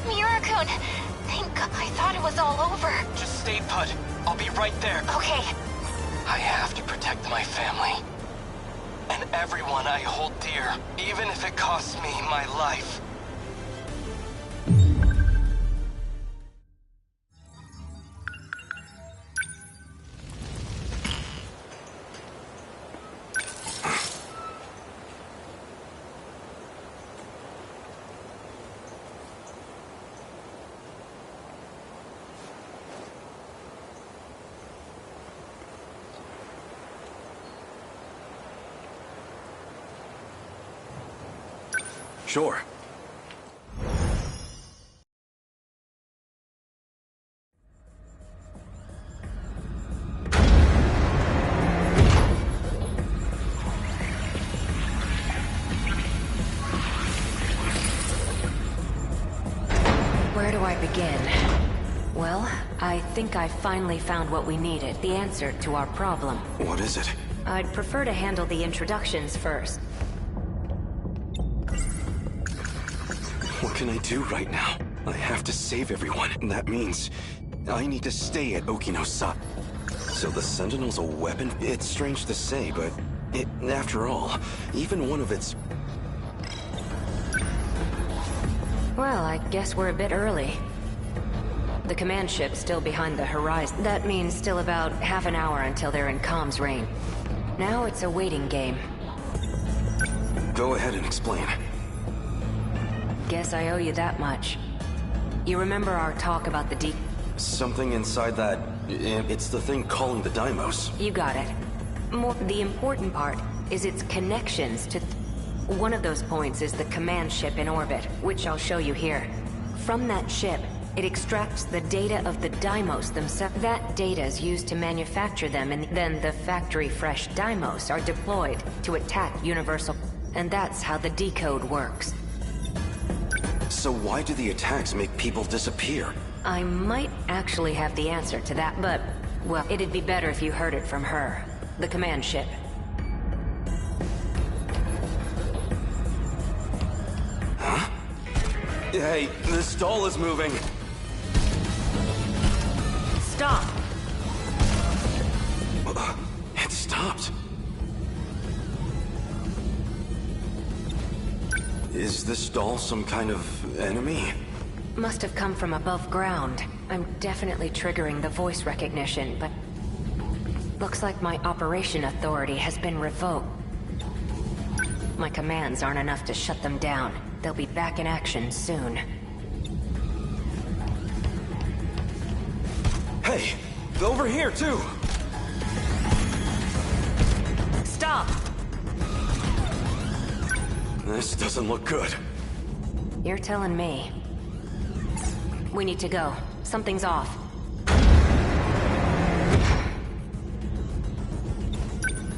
Miura-kun, thank God, I thought it was all over. Just stay put. I'll be right there. Okay. I have to protect my family. And everyone I hold dear, even if it costs me my life. Sure. Where do I begin? Well, I think I finally found what we needed, the answer to our problem. What is it? I'd prefer to handle the introductions first. What can I do right now? I have to save everyone, and that means I need to stay at Okino-sa. So the Sentinel's a weapon? It's strange to say, but after all, even one of its... Well, I guess we're a bit early. The command ship's still behind the horizon. That means still about half an hour until they're in comms range. Now it's a waiting game. Go ahead and explain. Guess I owe you that much. You remember our talk about the Something inside that... It's the thing calling the Deimos. You got it. The important part is its connections to... One of those points is the command ship in orbit, which I'll show you here. From that ship, it extracts the data of the Deimos themselves. That data is used to manufacture them, and then the factory-fresh Deimos are deployed to attack Universal. And that's how the decode works. So why do the attacks make people disappear? I might actually have the answer to that, but... Well, it'd be better if you heard it from her. The command ship. Huh? Hey, this stall is moving! Stop! It stopped. Is this doll some kind of enemy? Must have come from above ground. I'm definitely triggering the voice recognition, but... Looks like my operation authority has been revoked. My commands aren't enough to shut them down. They'll be back in action soon. Hey! Over here, too! Stop! This doesn't look good. You're telling me. We need to go. Something's off.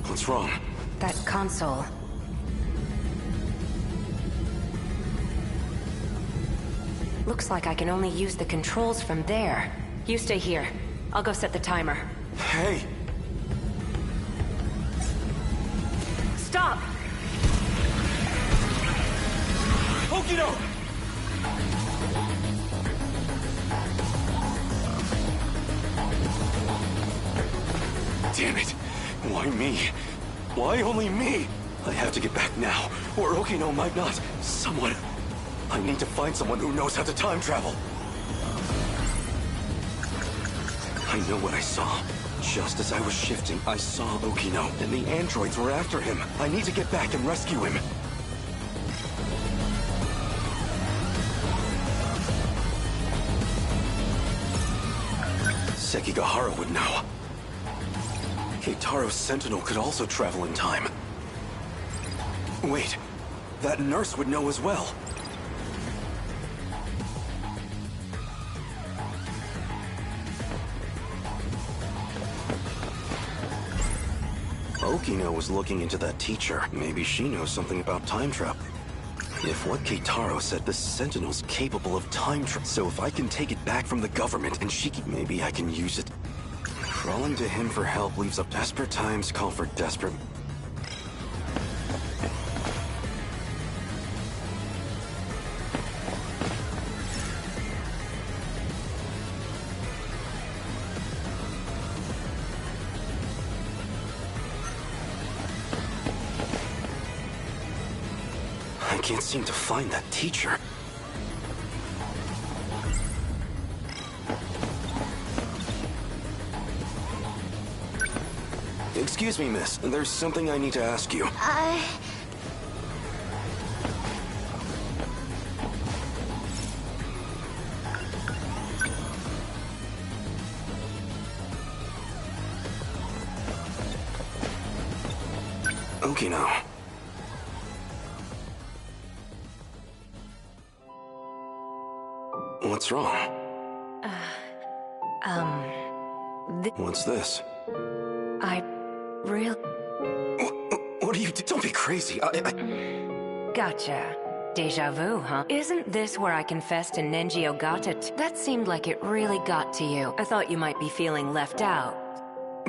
What's wrong? That console. Looks like I can only use the controls from there. You stay here. I'll go set the timer. Hey! Stop! Okino! Damn it! Why me? Why only me? I have to get back now, or Okino might not. Someone... I need to find someone who knows how to time travel. I know what I saw. Just as I was shifting, I saw Okino, and the androids were after him. I need to get back and rescue him. Sekigahara would know. Keitaro's Sentinel could also travel in time. Wait, that nurse would know as well. Okino was looking into that teacher. Maybe she knows something about time travel. If what Keitaro said, the Sentinel's capable of time travel. So if I can take it back from the government and maybe I can use it. Crawling to him for help leaves up desperate times call for desperate... I can't seem to find that teacher. Excuse me, miss. There's something I need to ask you. Okino. What's wrong? What's this? What are you do? Don't be crazy. Gotcha. Deja vu, huh? Isn't this where I confessed to Nenji Ogata? That seemed like it really got to you. I thought you might be feeling left out.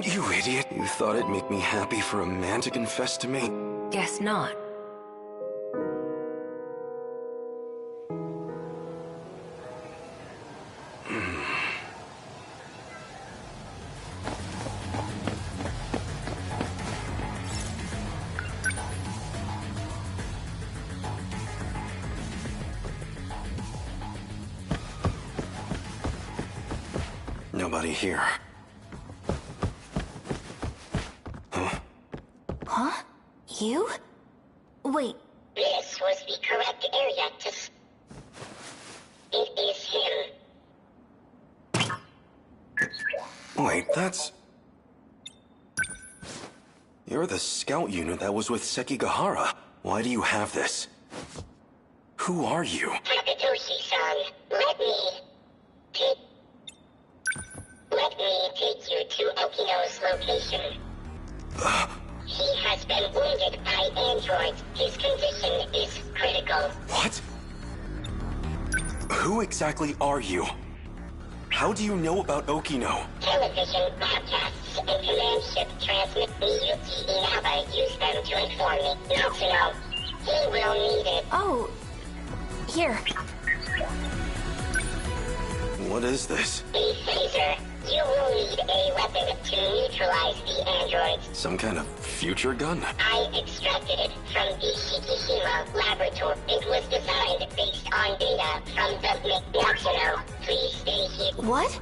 You idiot. You thought it'd make me happy for a man to confess to me? Guess not. Nobody here. Huh? You? Wait. This was the correct area to... It is him. Wait, that's... You're the scout unit that was with Sekigahara. Why do you have this? Who are you? Takatoshi-san, let me take you to Okino's location. He has been wounded by androids. His condition is critical. What? Who exactly are you? How do you know about Okino? Television broadcasts and command ship transmit. Miyuki Inaba used them to inform me. Natsuno, he will need it. Oh. Here. What is this? The phaser. You will need a weapon to neutralize the androids. Some kind of future gun? I extracted it from the Shikishima laboratory. It was designed based on data from the Natsuno. Please stay here. What?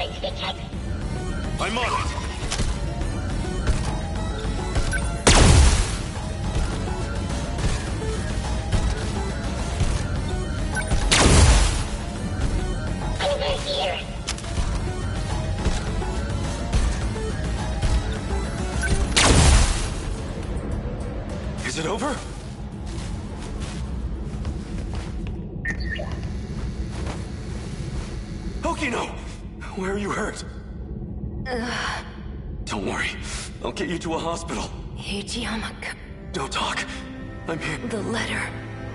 androids detect. I'm on it! Over here. Is it over? Okino! Where are you hurt? Don't worry. I'll get you to a hospital. Hijiyama-kun. Don't talk. I'm here. The letter.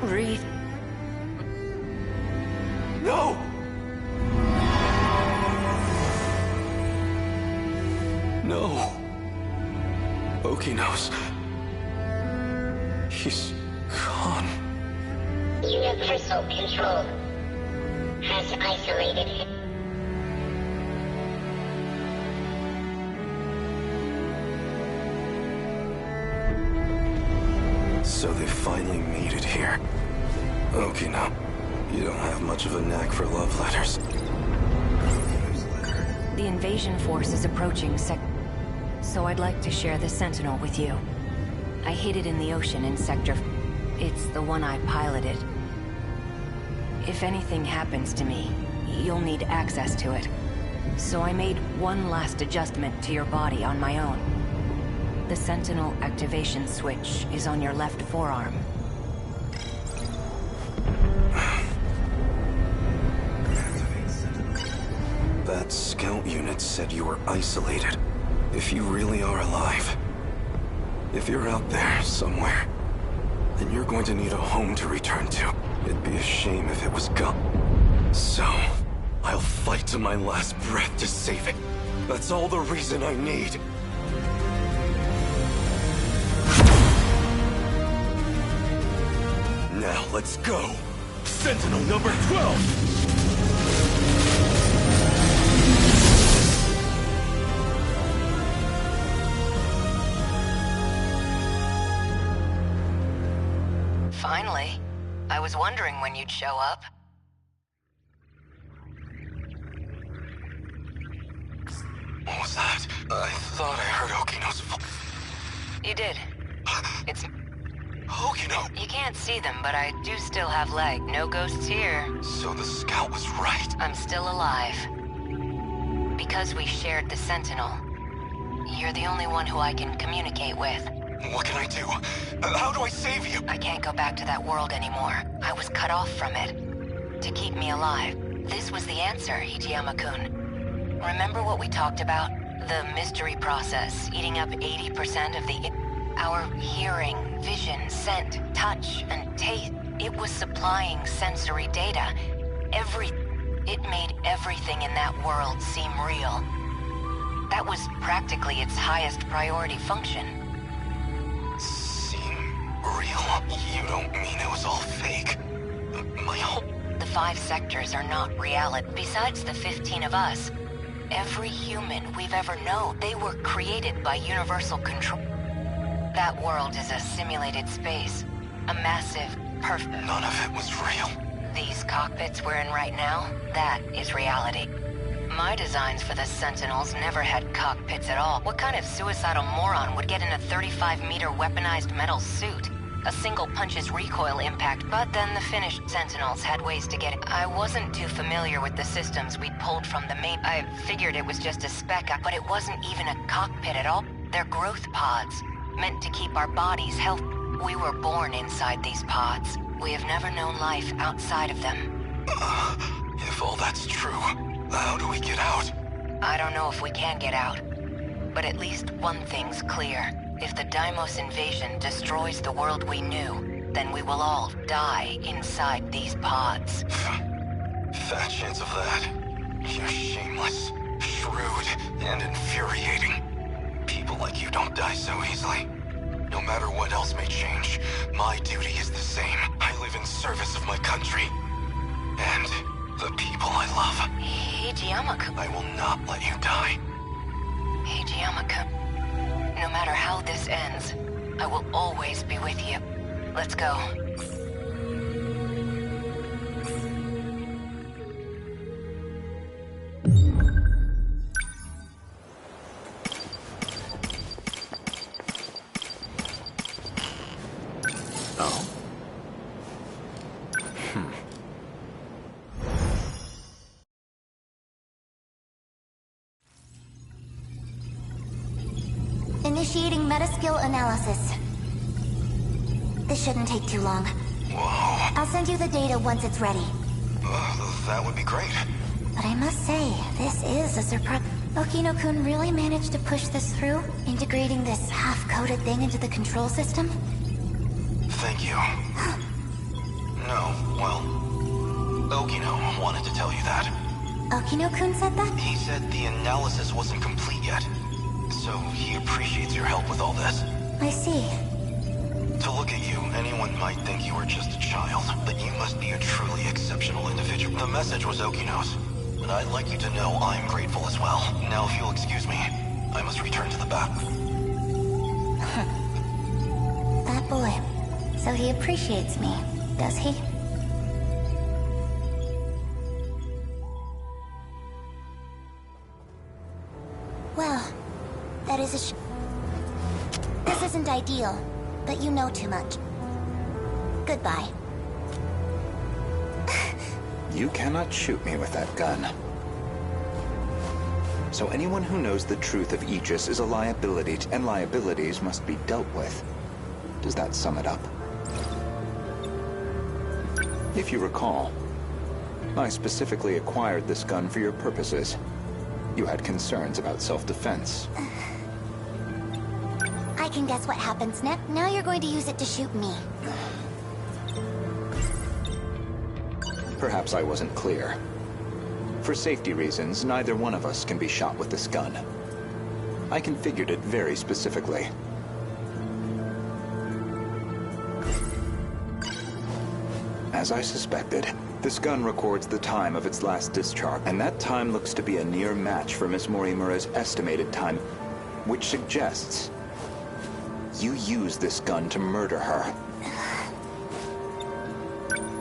Read. No! No. Okino's. He's gone. Universal control has isolated him. So they finally made it here. Okino, you don't have much of a knack for love letters. The invasion force is approaching so I'd like to share the Sentinel with you. I hid it in the ocean in Sector... It's the one I piloted. If anything happens to me, you'll need access to it. So I made one last adjustment to your body on my own. The Sentinel activation switch is on your left forearm. That scout unit said you were isolated. If you really are alive, if you're out there somewhere, then you're going to need a home to return to. It'd be a shame if it was gone. So, I'll fight to my last breath to save it. That's all the reason I need. Now let's go! Sentinel number 12! Finally. I was wondering when you'd show up. What was that? I thought I heard Okino's You did. It's... Okino! You can't see them, but I do still have leg. No ghosts here. So the scout was right. I'm still alive. Because we shared the Sentinel, you're the only one who I can communicate with. What can I do? How do I save you? I can't go back to that world anymore. I was cut off from it. To keep me alive. This was the answer, Hijiyama-kun. Remember what we talked about? The mystery process, eating up 80% of the... Our hearing, vision, scent, touch, and taste. It was supplying sensory data. It made everything in that world seem real. That was practically its highest priority function. Real? You don't mean it was all fake? My whole... The 5 sectors are not reality. Besides the 15 of us, every human we've ever known, they were created by universal control. That world is a simulated space. A massive, perfect... None of it was real. These cockpits we're in right now, that is reality. My designs for the Sentinels never had cockpits at all. What kind of suicidal moron would get in a 35-meter weaponized metal suit? A single punch's recoil impact, but then the finished Sentinels had ways to get it. I wasn't too familiar with the systems we'd pulled from the main... I figured it was just a spec, but it wasn't even a cockpit at all. They're growth pods, meant to keep our bodies healthy. We were born inside these pods. We have never known life outside of them. If all that's true, how do we get out? I don't know if we can get out. But at least one thing's clear. If the Deimos invasion destroys the world we knew, then we will all die inside these pods. Fat chance of that. You're shameless, shrewd, and infuriating. People like you don't die so easily. No matter what else may change, my duty is the same. I live in service of my country. And the people I love. Hijiyama-kun. I will not let you die. Hijiyama-kun. No matter how this ends, I will always be with you. Let's go. Initiating metaskill analysis. This shouldn't take too long. Whoa. I'll send you the data once it's ready. That would be great. But I must say, this is a surprise. Okino-kun really managed to push this through, integrating this half-coded thing into the control system? Thank you. No, well, Okino wanted to tell you that. Okino-kun said that? He said the analysis wasn't complete yet, so he appreciates your help with all this. I see. To look at you, anyone might think you are just a child, but you must be a truly exceptional individual. The message was Okino's, and I'd like you to know I'm grateful as well. Now, if you'll excuse me, I must return to the back. That boy. So he appreciates me, does he? Well, that is a This isn't ideal, but you know too much. Goodbye. You cannot shoot me with that gun. So anyone who knows the truth of Aegis is a liability, and liabilities must be dealt with. Does that sum it up? If you recall, I specifically acquired this gun for your purposes. You had concerns about self-defense. I can guess what happens next. Now you're going to use it to shoot me. Perhaps I wasn't clear. For safety reasons, neither one of us can be shot with this gun. I configured it very specifically. As I suspected, this gun records the time of its last discharge, and that time looks to be a near match for Miss Morimura's estimated time, which suggests you used this gun to murder her.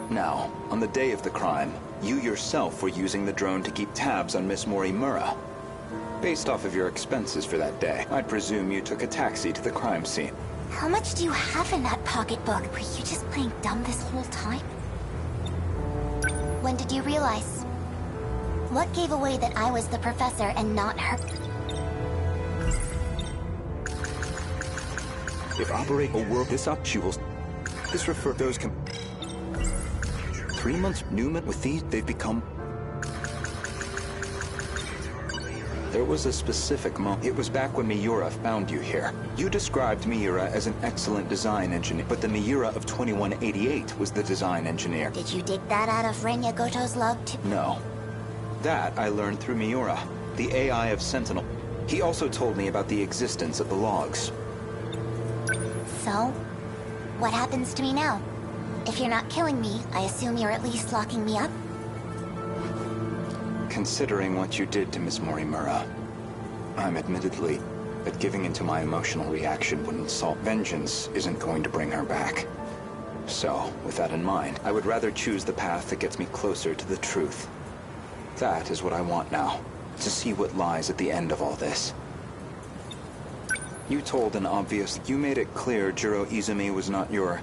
Now, on the day of the crime, you yourself were using the drone to keep tabs on Miss Morimura. Based off of your expenses for that day, I'd presume you took a taxi to the crime scene. How much do you have in that pocketbook? Were you just playing dumb this whole time? When did you realize? What gave away that I was the professor and not her? If operate a world this up, she will... This refer those 3 months Newman with these, they've become... There was a specific moment. It was back when Miura found you here. You described Miura as an excellent design engineer, but the Miura of 2188 was the design engineer. Did you dig that out of Renya Goto's log too? No. That I learned through Miura, the AI of Sentinel. He also told me about the existence of the logs. So, what happens to me now? If you're not killing me, I assume you're at least locking me up? Considering what you did to Miss Morimura, I'm admittedly that giving into my emotional reaction wouldn't solve. Vengeance isn't going to bring her back. So, with that in mind, I would rather choose the path that gets me closer to the truth. That is what I want now, to see what lies at the end of all this. You told an obvious... You made it clear Jiro Izumi was not your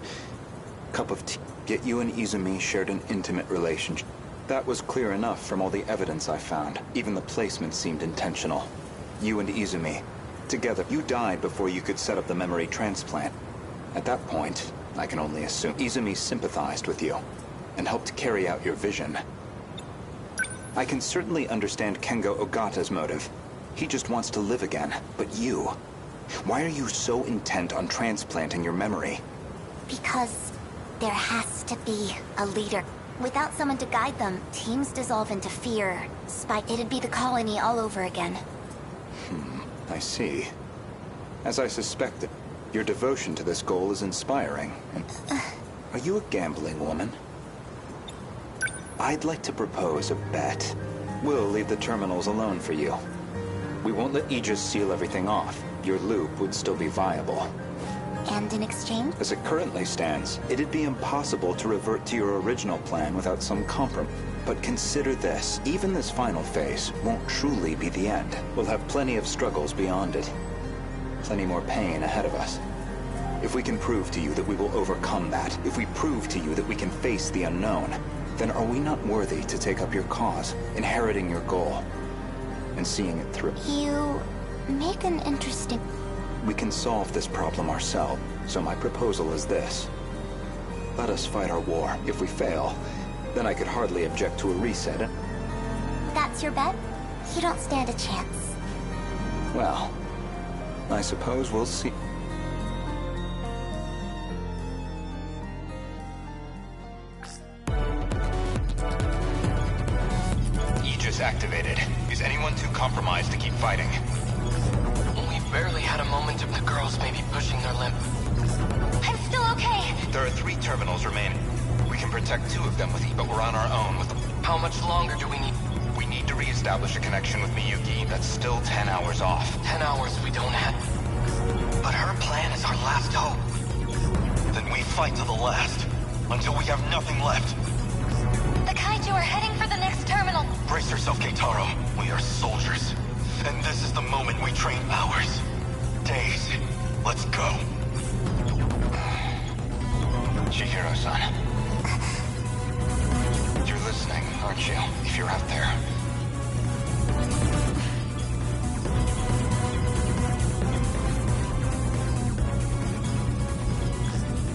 cup of tea. Yet you and Izumi shared an intimate relationship. That was clear enough from all the evidence I found. Even the placement seemed intentional. You and Izumi, together. You died before you could set up the memory transplant. At that point, I can only assume Izumi sympathized with you and helped carry out your vision. I can certainly understand Kengo Ogata's motive. He just wants to live again. But you... Why are you so intent on transplanting your memory? Because there has to be a leader. Without someone to guide them, teams dissolve into fear. It'd be the colony all over again. I see. As I suspected, your devotion to this goal is inspiring. Are you a gambling woman? I'd like to propose a bet. We'll leave the terminals alone for you. We won't let Aegis seal everything off. Your loop would still be viable. And in exchange? As it currently stands, it'd be impossible to revert to your original plan without some compromise. But consider this, even this final phase won't truly be the end. We'll have plenty of struggles beyond it. Plenty more pain ahead of us. If we can prove to you that we will overcome that, if we prove to you that we can face the unknown, then are we not worthy to take up your cause, inheriting your goal, and seeing it through? You make an interesting... We can solve this problem ourselves. So my proposal is this. Let us fight our war. If we fail, then I could hardly object to a reset. That's your bet? You don't stand a chance. Well, I suppose we'll see. Aegis activated. Is anyone too compromised to keep fighting? We've barely had a moment of the girls maybe pushing their limp. I'm still okay. There are 3 terminals remaining. We can protect 2 of them with but we're on our own with the... How much longer do we need? We need to re-establish a connection with Miłego. That's still 10 hours off. 10 hours we don't have. But her plan is our last hope. Then we fight to the last, until we have nothing left. The kaiju are heading for the next terminal. Brace yourself, Keitaro. We are soldiers. And this is the moment we train ours. Days. Let's go. Chihiro-san. You're listening, aren't you? If you're out there.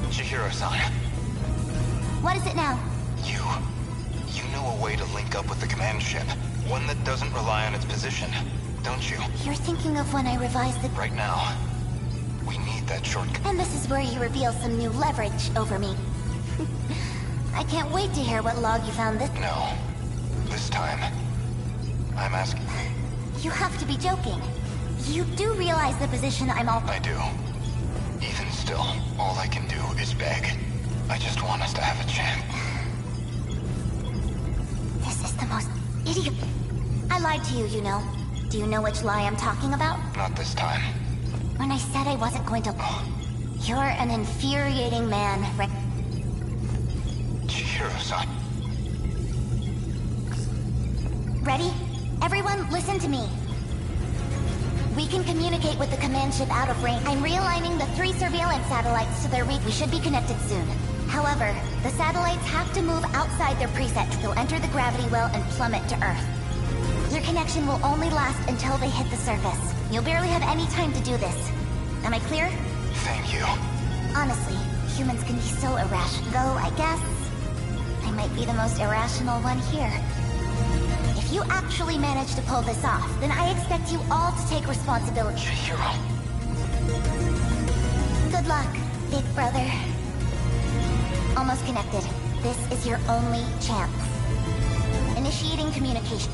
Chihiro-san. What is it now? You know a way to link up with the command ship. One that doesn't rely on its position, don't you? You're thinking of when I revised the... Right now, we need that shortcut. And this is where you reveal some new leverage over me. I can't wait to hear what log you found this... No. This time, I'm asking... You have to be joking. You do realize the position I'm all... I do. Even still, all I can do is beg. I just want us to have a chance. This is the most idiot... I lied to you, you know. Do you know which lie I'm talking about? Not this time. When I said I wasn't going to... You're an infuriating man, right? Chihiro-san. Ready? Everyone, listen to me. We can communicate with the command ship out of range. I'm realigning the 3 surveillance satellites to their reach. We should be connected soon. However, the satellites have to move outside their preset. They'll enter the gravity well and plummet to Earth. Your connection will only last until they hit the surface. You'll barely have any time to do this. Am I clear? Thank you. Honestly, humans can be so irrational. Though, I guess... I might be the most irrational one here. If you actually manage to pull this off, then I expect you all to take responsibility. Chihiro. Good luck, big brother. Almost connected. This is your only chance. Initiating communication.